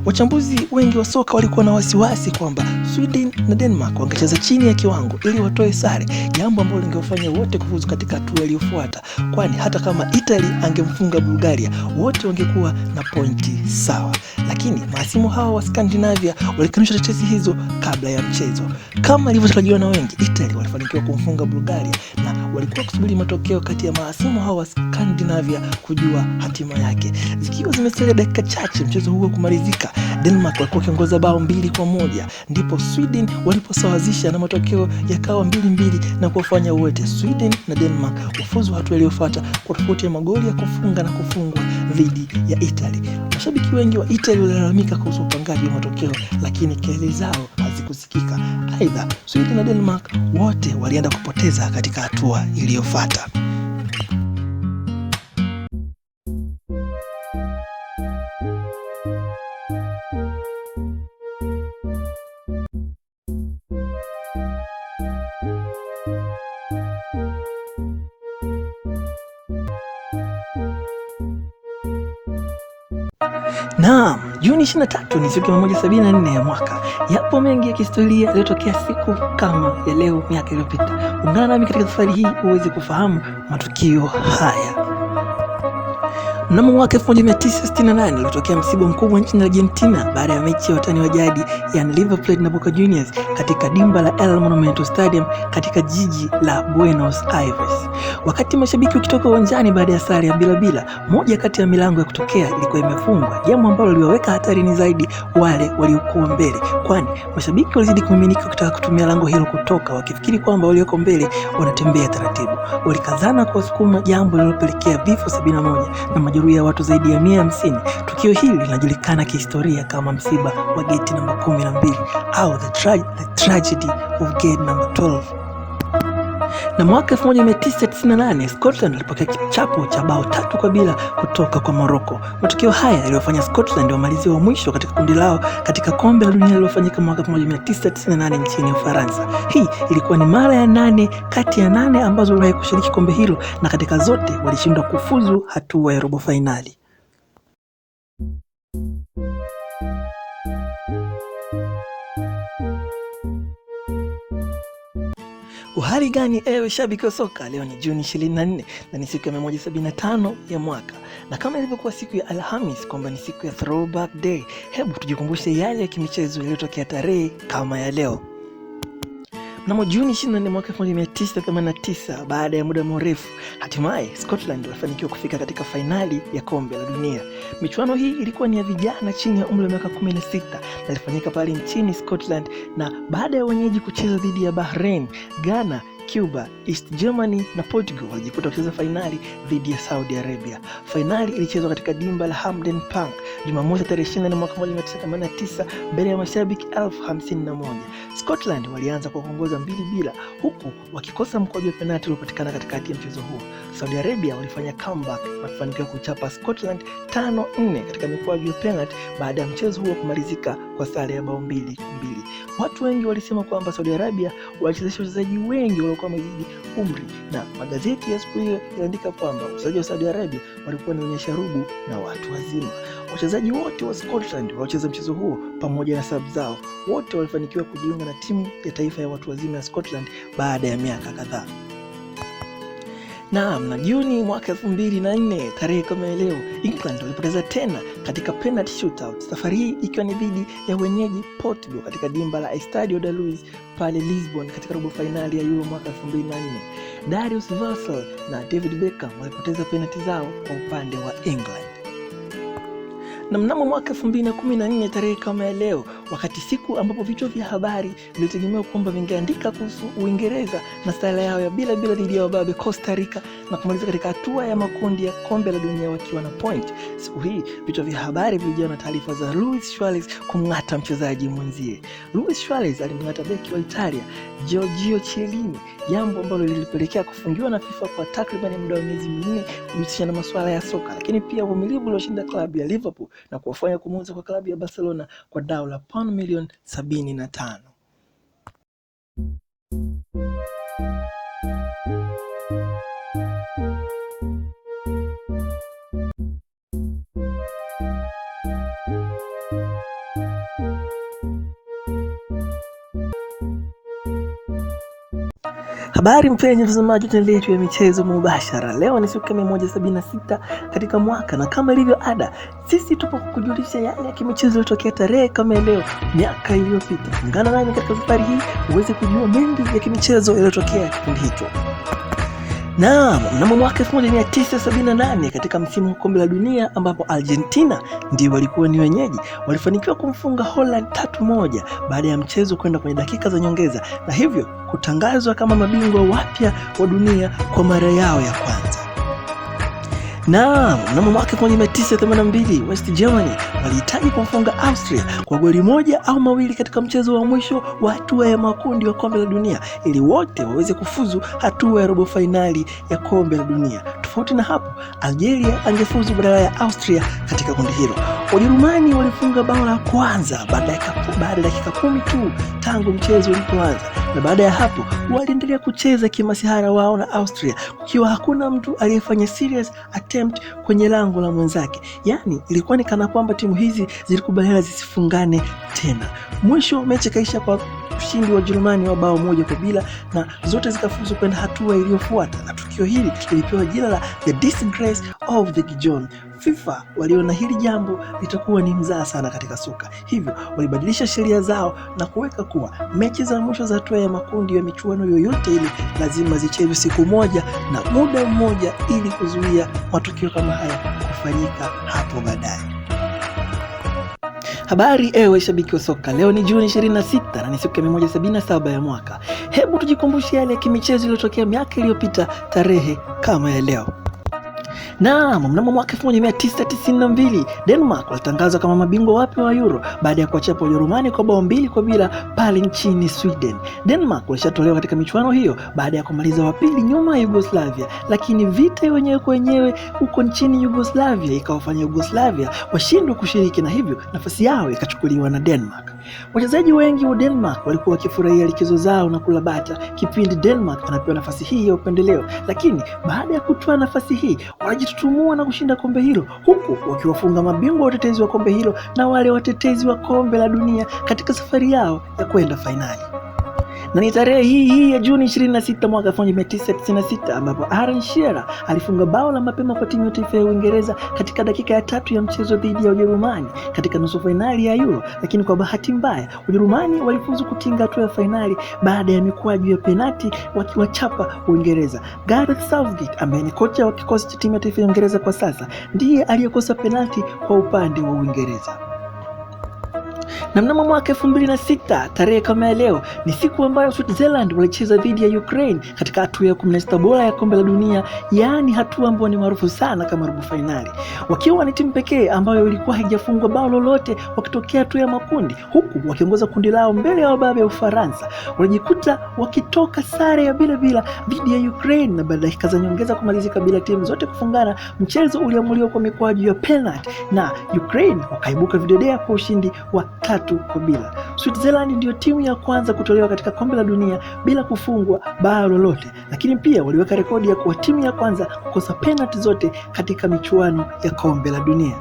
Wachambuzi wengi wa soka walikuwa na wasiwasi kwamba Sweden na Denmark wangecheza chini ya kiwango ili watoe sare, jambo ambalo lingewafanya wote kufuzu katika hatua iliyofuata, kwani hata kama Italy angemfunga Bulgaria, wote wangekuwa na pointi sawa. Lakini mahasimu hawa wa Scandinavia walikanusha tetesi hizo kabla ya mchezo. Kama ilivyotarajiwa na wengi, Italy walifanikiwa kumfunga Bulgaria na walikuwa kusubiri matokeo kati ya mahasimu hawa wa Scandinavia kujua hatima yake. Zikiwa zimesalia dakika chache mchezo huo kumalizika, Denmark walikuwa wakiongoza bao 2-1, ndipo Sweden waliposawazisha na matokeo yakawa 2-2 na kuwafanya wote Sweden na Denmark wafuzu hatua iliyofuata kwa tofauti ya magoli ya kufunga na kufungwa dhidi ya Italy. Mashabiki wengi wa Italy walilalamika kuhusu upangaji wa matokeo, lakini kelele zao hazikusikika. Aidha, Sweden na Denmark wote walienda kupoteza katika hatua iliyofuata. Naam, Juni 23 ni siku ya 174 ya mwaka. Yapo mengi ya kihistoria yaliyotokea siku kama ya leo miaka iliyopita. Ungana nami katika safari hii uweze kufahamu matukio haya. Mnamo mwaka 1968 ulitokea msiba mkubwa nchini Argentina baada ya mechi ya watani wa jadi yani River Plate na Boca Juniors katika dimba la El Monumento Stadium katika jiji la Buenos Aires. Wakati mashabiki wakitoka uwanjani baada ya sare ya bila, moja kati ya milango ya kutokea ilikuwa imefungwa, jambo ambalo liliwaweka hatarini zaidi wale waliokuwa mbele, kwani mashabiki walizidi kumiminika kutaka kutumia lango hilo kutoka, wakifikiri kwamba walioko mbele wanatembea taratibu. Walikazana kuwasukuma, jambo lililopelekea vifo 71 na majeruhi ya watu zaidi ya 150. Tukio hili linajulikana kihistoria kama msiba wa geti namba 12 au the tragedy of gate number 12. Na mwaka 1998 Scotland ilipokea kichapo cha bao 3-0 kutoka kwa Morocco. Matokeo haya yaliwafanya Scotland wamalizie wa mwisho katika kundi lao katika kombe la dunia lililofanyika mwaka 1998 nchini Ufaransa. Hii ilikuwa ni mara ya 8 kati ya 8 ambazo waliwahi kushiriki kombe hilo, na katika zote walishindwa kufuzu hatua ya robo fainali. Uhali gani ewe shabiki wa soka, leo ni Juni 24 na ni siku ya 175 ya mwaka. Na kama ilivyokuwa siku ya Alhamis kwamba ni siku ya Throwback Day, hebu tujikumbushe yale ya kimichezo yaliyotokea tarehe kama ya leo. Mnamo Juni 24 mwaka 1989, baada ya muda mrefu, hatimaye Scotland walifanikiwa kufika katika fainali ya kombe la dunia. Michuano hii ilikuwa ni ya vijana chini ya umri wa miaka 16 na ilifanyika pale nchini Scotland, na baada ya wenyeji kucheza dhidi ya Bahrain, Ghana, Cuba, East Germany na Portugal walijikuta kucheza fainali dhidi ya Saudi Arabia. Fainali ilichezwa katika dimba la Hampden Park Jumamosi tarehe 24 mwaka 1989 mbele ya mashabiki 51,000. Scotland walianza kwa kuongoza 2-0 huku wakikosa mkwaju wa penalti uliopatikana katikati ya mchezo huo. Saudi Arabia walifanya comeback na kufanikiwa kuchapa Scotland 5-4 katika mikwaju ya penalti baada ya mchezo huo kumalizika kwa sare ya bao 2-2. Watu wengi walisema kwamba Saudi Arabia walichezesha wachezaji wengi waliokuwa wamezidi umri, na magazeti ya siku hiyo yaliandika kwamba wachezaji wa Saudi Arabia walikuwa ni wenye sharubu na watu wazima. Wachezaji wote wa Scotland waliocheza mchezo huo pamoja na sub zao wote walifanikiwa kujiunga na timu ya taifa ya watu wazima ya Scotland baada ya miaka kadhaa. Na Juni mwaka 2004 tarehe kama leo, England walipoteza tena katika penalty shootout, safari hii ikiwa ni dhidi ya wenyeji Portugal katika dimba la Estadio da Luz pale Lisbon katika robo finali ya Euro mwaka 2004. Darius Vassell na David Beckham walipoteza penalty zao kwa upande wa England. Na mnamo mwaka 2014 tarehe kama ya leo, wakati siku ambapo vichwa vya habari vilitegemewa kwamba vingeandika kuhusu Uingereza na style yao ya bila dhidi ya wababe Costa Rica na kumaliza katika hatua ya makundi ya kombe la dunia wakiwa na point. Siku hii vichwa vya habari vilijaa na taarifa za Luis Suarez kumng'ata mchezaji mwenzie. Luis Suarez alimng'ata beki wa Italia Giorgio Chiellini, jambo ambalo lilipelekea kufungiwa na FIFA kwa takriban muda wa miezi 4 kujihusisha na masuala ya soka, lakini pia uvumilivu ulioshinda klabu ya Liverpool na kuwafanya kumuuza kwa klabu ya Barcelona kwa dau la pound milioni 75. Habari mpenzi mtazamaji, tunaendelea tu ya michezo mubashara. Leo ni siku ya 176 katika mwaka, na kama ilivyo ada, sisi tupo kukujulisha yale ya kimichezo yaliyotokea tarehe kama leo miaka iliyopita. Ungana nami katika safari hii uweze kujua mengi ya kimichezo yaliyotokea kipindi hicho. Mnamo mwaka 1978 katika msimu wa kombe la dunia ambapo Argentina ndio walikuwa ni wenyeji, walifanikiwa kumfunga Holland 3-1 baada ya mchezo kwenda kwenye dakika za nyongeza, na hivyo kutangazwa kama mabingwa wapya wa dunia kwa mara yao ya kwanza. Mnamo mwaka 1982 West Germany walihitaji kumfunga Austria kwa goli 1 au 2 katika mchezo wa mwisho wa hatua ya makundi wa kombe la dunia ili wote waweze kufuzu hatua ya robo finali ya kombe la dunia. Tofauti na hapo, Algeria angefuzu badala ya Austria katika kundi hilo. Wajerumani walifunga bao la kwanza baada ya dakika 10 tu tangu mchezo ulipoanza, na baada ya hapo waliendelea kucheza kimasihara wao na Austria, kukiwa hakuna mtu aliyefanya serious attempt kwenye lango la mwenzake. Yaani ilikuwa ni kana kwamba timu hizi zilikubaliana zisifungane tena. Mwisho mechi kaisha kwa ushindi wa Jerumani wa bao 1-0 na zote zikafuzu kwenda hatua iliyofuata, na tukio hili lilipewa jina la The Disgrace of the Gijon. FIFA waliona hili jambo litakuwa ni mzaa sana katika soka, hivyo walibadilisha sheria zao na kuweka kuwa mechi za mwisho za hatua ya makundi ya michuano yoyote ile lazima zichezwe siku moja na muda mmoja ili kuzuia matukio kama haya kufanyika hapo baadaye. Habari ewe shabiki wa soka, leo ni Juni 26 na ni siku ya 177 ya mwaka. Hebu tujikumbushe yale ya kimichezo iliyotokea miaka iliyopita tarehe kama ya leo. Mnamo mwaka 1992 Denmark walitangazwa kama mabingwa wapya wa Euro baada ya kuwachapa Ujerumani kwa bao 2-0 pale nchini Sweden. Denmark walishatolewa katika michuano hiyo baada ya kumaliza wa pili nyuma ya Yugoslavia, lakini vita wenyewe kwa wenyewe huko nchini Yugoslavia ikawafanya Yugoslavia washindwe kushiriki, na hivyo nafasi yao ikachukuliwa na Denmark. Wachezaji wengi wa Denmark walikuwa wakifurahia likizo zao na kula bata kipindi Denmark anapewa nafasi hii ya upendeleo, lakini baada ya kutoa nafasi hii wanajitutumua na kushinda kombe hilo, huku wakiwafunga mabingwa watetezi wa kombe hilo na wale watetezi wa kombe la dunia katika safari yao ya kwenda fainali. Na ni tarehe hii ya Juni 26 mwaka 1996 ambapo Alan Shearer alifunga bao la mapema kwa timu ya taifa ya Uingereza katika dakika ya 3 ya mchezo dhidi ya Ujerumani katika nusu fainali ya Euro, lakini kwa bahati mbaya Ujerumani walifuzu kutinga hatua ya fainali baada ya mikwaju ya penalti wakiwachapa Uingereza. Gareth Southgate ambaye ni kocha wa kikosi cha timu ya taifa ya Uingereza kwa sasa ndiye aliyekosa penalti kwa upande wa Uingereza. Na mnamo mwaka 2006 tarehe kama ya leo ni siku ambayo Switzerland walicheza dhidi ya Ukraine katika hatua ya 16 bora ya kombe la dunia, yaani hatua ambayo ni maarufu sana kama robo finali, wakiwa ni timu pekee ambayo ilikuwa haijafungwa bao lolote wakitokea hatua ya makundi, huku wakiongoza kundi lao mbele ya wababe ya Ufaransa. Walijikuta wakitoka sare ya bila dhidi ya Ukraine, na baada ya dakika za nyongeza kumalizika bila timu zote kufungana, mchezo uliamuliwa kwa mikwaju ya penalty na Ukraine wakaibuka videdea kwa ushindi wa 3-0. Switzerland ndio timu ya kwanza kutolewa katika kombe la dunia bila kufungwa bao lolote, lakini pia waliweka rekodi ya kuwa timu ya kwanza kukosa penalty zote katika michuano ya kombe la dunia.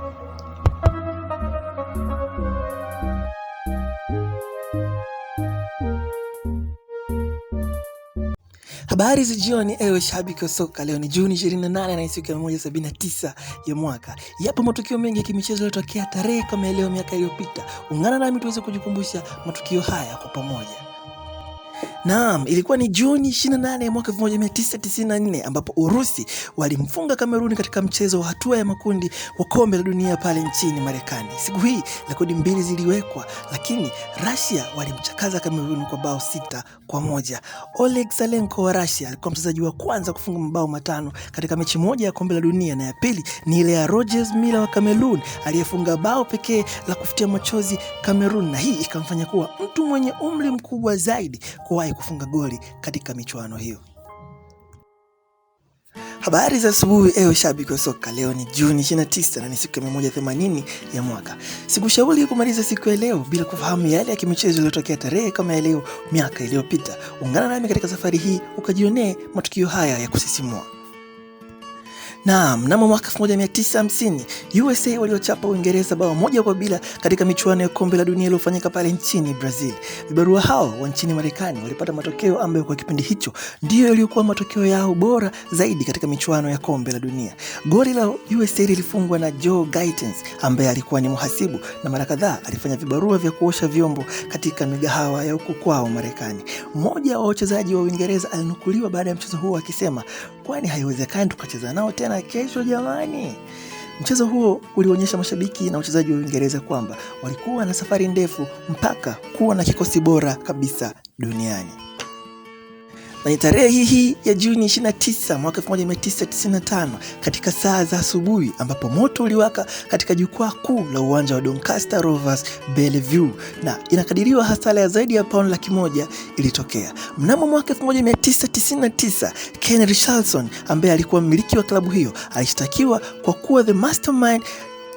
Habari za jioni ewe shabiki wa soka, leo ni Juni 28 na siku ya 179 ya mwaka. Yapo matukio mengi ya kimichezo yaliyotokea tarehe kama leo miaka iliyopita. Ungana nami tuweze kujikumbusha matukio haya kwa pamoja. Naam, ilikuwa ni Juni 28 mwaka 1994 ambapo Urusi walimfunga Kameruni katika mchezo wa hatua ya makundi wa kombe la dunia pale nchini Marekani. Siku hii rekodi mbili ziliwekwa, lakini Russia walimchakaza Kameruni kwa bao 6-1. Oleg Salenko wa Russia alikuwa mchezaji wa kwanza kufunga mabao 5 katika mechi moja ya kombe la dunia, na ya pili ni ile ya Rogers Miller wa Cameroon aliyefunga bao pekee la kufutia machozi Cameroon, na hii ikamfanya kuwa mtu mwenye umri mkubwa zaidi kuwahi kufunga goli katika michuano hiyo. Habari za asubuhi ewe shabiki wa soka. Leo ni Juni 29 na ni siku ya 180 ya mwaka. Sikushauri kumaliza siku ya leo bila kufahamu yale ya kimichezo yaliyotokea tarehe kama ya leo miaka iliyopita. Ungana nami katika safari hii ukajionee matukio haya ya kusisimua. Na mnamo mwaka 1950 USA waliochapa Uingereza bao 1-0 katika michuano ya kombe la dunia iliyofanyika pale nchini Brazil. Vibarua hao wa nchini Marekani walipata matokeo ambayo kwa kipindi hicho ndio yaliokuwa matokeo yao bora zaidi katika michuano ya kombe la dunia. Goli la USA lilifungwa na Joe Gaitens ambaye alikuwa ni mhasibu na mara kadhaa alifanya vibarua vya kuosha vyombo katika migahawa ya huko kwao Marekani. Mmoja wa wachezaji wa Uingereza alinukuliwa baada ya mchezo huo akisema, "Kwani haiwezekani tukacheza nao tena kesho jamani?" Mchezo huo ulionyesha mashabiki na wachezaji wa Uingereza kwamba walikuwa na safari ndefu mpaka kuwa na kikosi bora kabisa duniani. Na ni tarehe hii ya Juni 29 mwaka 1995 katika saa za asubuhi ambapo moto uliwaka katika jukwaa kuu la uwanja wa Doncaster Rovers Bellevue, na inakadiriwa hasara ya zaidi ya pauni 100,000 ilitokea. Mnamo mwaka 1999 Ken Richardson ambaye alikuwa mmiliki wa klabu hiyo alishtakiwa kwa kuwa the mastermind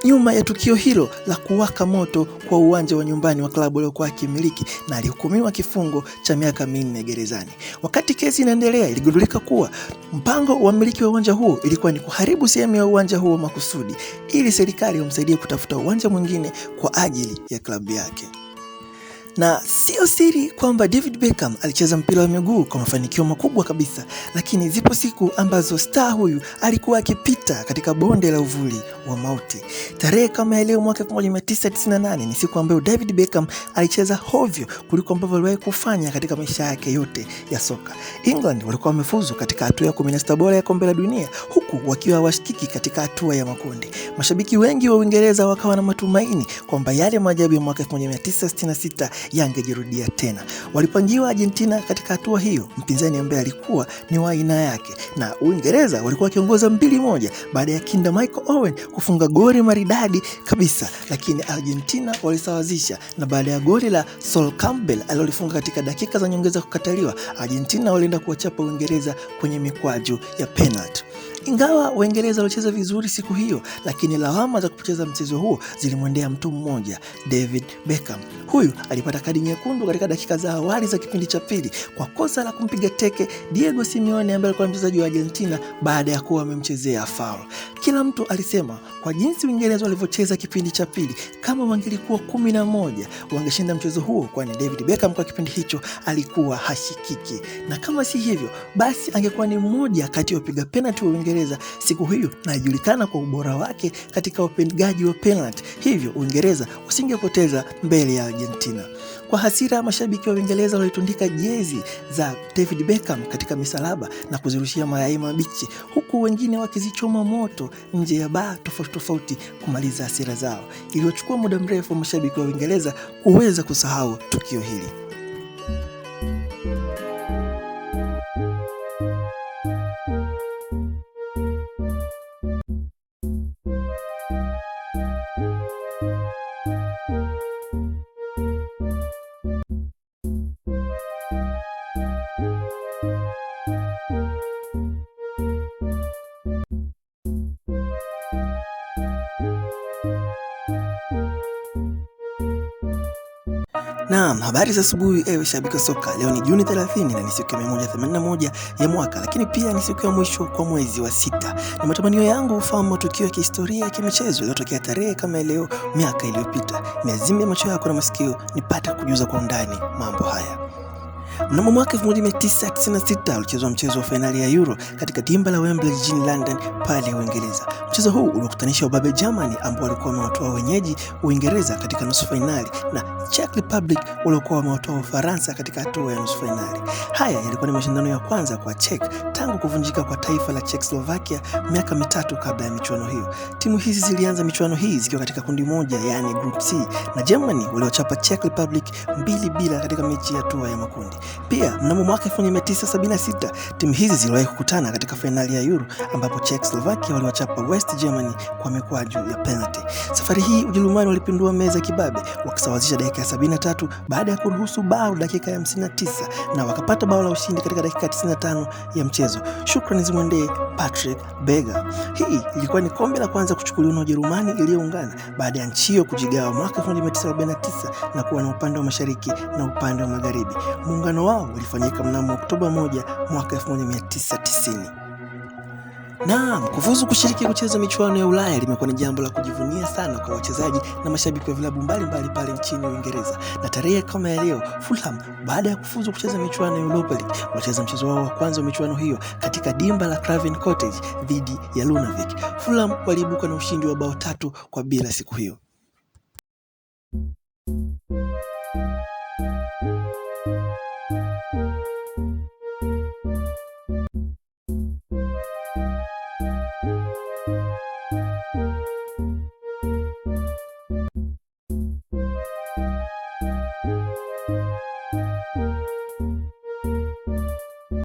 nyuma ya tukio hilo la kuwaka moto kwa uwanja wa nyumbani wa klabu aliyokuwa akimiliki, na alihukumiwa kifungo cha miaka 4 gerezani. Wakati kesi inaendelea, iligundulika kuwa mpango wa mmiliki wa uwanja huo ilikuwa ni kuharibu sehemu ya uwanja huo makusudi ili serikali imsaidie kutafuta uwanja mwingine kwa ajili ya klabu yake. Na sio siri kwamba David Beckham alicheza mpira wa miguu kwa mafanikio makubwa kabisa, lakini zipo siku ambazo star huyu alikuwa akipita katika bonde la uvuli wa mauti. Tarehe kama ya leo mwaka 1998 ni siku ambayo David Beckham alicheza hovyo kuliko ambavyo aliwahi kufanya katika maisha yake yote ya soka. England walikuwa wamefuzu katika hatua ya 16 bora ya kombe la dunia, huku wakiwa washikiki katika hatua ya makundi. Mashabiki wengi wa Uingereza wakawa na matumaini kwamba yale maajabu ya mwaka 1966 yangejirudia tena. Walipangiwa Argentina katika hatua hiyo, mpinzani ambaye alikuwa ni wa aina yake, na Uingereza walikuwa wakiongoza 2-1 baada ya kinda Michael Owen kufunga goli maridadi kabisa, lakini Argentina walisawazisha, na baada ya goli la Sol Campbell alilolifunga katika dakika za nyongeza kukataliwa, Argentina walienda kuwachapa Uingereza kwenye mikwaju ya penalty. Ingawa Waingereza walicheza vizuri siku hiyo, lakini lawama za kupoteza mchezo huo zilimwendea mtu mmoja, David Beckham. Huyu alipata kadi nyekundu katika dakika za awali za kipindi cha pili kwa kosa la kumpiga teke Diego Simeone ambaye alikuwa mchezaji wa Argentina baada ya kuwa amemchezea foul. Kila mtu alisema kwa jinsi Uingereza walivyocheza kipindi cha pili, kama wangelikuwa 11 wangeshinda mchezo huo, kwani David Beckham kwa kipindi hicho alikuwa hashikiki, na kama si hivyo basi angekuwa ni mmoja kati ya wapiga penalty wa Uingereza siku hiyo, na ajulikana kwa ubora wake katika upigaji wa penalty. Hivyo Uingereza usingepoteza mbele ya Argentina. Kwa hasira, mashabiki wa Uingereza walitundika jezi za David Beckham katika misalaba na kuzirushia mayai mabichi, huku wengine wakizichoma moto nje ya baa tofauti kumaliza hasira zao. Iliyochukua muda mrefu mashabiki wa Uingereza kuweza kusahau tukio hili. Naam, habari za asubuhi ewe shabiki wa soka. Leo ni Juni 30 na ni siku ya 181 ya mwaka, lakini pia ni siku ya mwisho kwa mwezi wa 6. Ni matamanio yangu ufahamu matukio ya kihistoria ya kimichezo yaliyotokea tarehe kama leo miaka iliyopita. Niazime macho yako na masikio nipate kujuza kwa undani mambo haya. Mnamo mwaka 1996 ulichezwa mchezo wa fainali ya Euro katika dimba la Wembley jijini London pale Uingereza. Mchezo huu uliokutanisha wababe Germany ambao walikuwa wamewatoa wenyeji Uingereza katika nusu fainali na Czech Republic waliokuwa wamewatoa Ufaransa katika hatua ya nusu fainali. Haya yalikuwa ni mashindano ya kwanza kwa Czech tangu kuvunjika kwa taifa la Czechoslovakia miaka mitatu kabla ya michuano hiyo. Timu hizi zilianza michuano hii zikiwa katika kundi moja, yani Group C, na Germany waliochapa Czech Republic 2-0 katika mechi ya hatua ya makundi. Pia mnamo mwaka 1976 timu hizi ziliwahi kukutana katika fainali ya Euro ambapo Czechoslovakia waliwachapa West Germany kwa mikwaju ya penalty. Safari hii Ujerumani walipindua meza kibabe wakisawazisha dakika ya 73 baada ya kuruhusu bao dakika ya 59 na wakapata bao la ushindi katika dakika 95 ya mchezo. Shukrani zimwendee Patrick Berger. Hii ilikuwa ni kombe la kwanza kuchukuliwa na Ujerumani iliyoungana baada ya nchi hiyo kujigawa mwaka 1949 na kuwa na upande wa mashariki na upande wa magharibi. Muungano wao ulifanyika mnamo Oktoba 1 mwaka 1990. Naam, kufuzu kushiriki kucheza michuano ya Ulaya limekuwa ni jambo la kujivunia sana kwa wachezaji na mashabiki wa vilabu mbalimbali pale nchini Uingereza. Na tarehe kama ya leo, Fulham baada ya kufuzu kucheza michuano ya Europa League, walicheza mchezo wao wa kwanza wa michuano hiyo katika dimba la Craven Cottage dhidi ya Lunavik. Fulham waliibuka na ushindi wa bao 3-0 siku hiyo.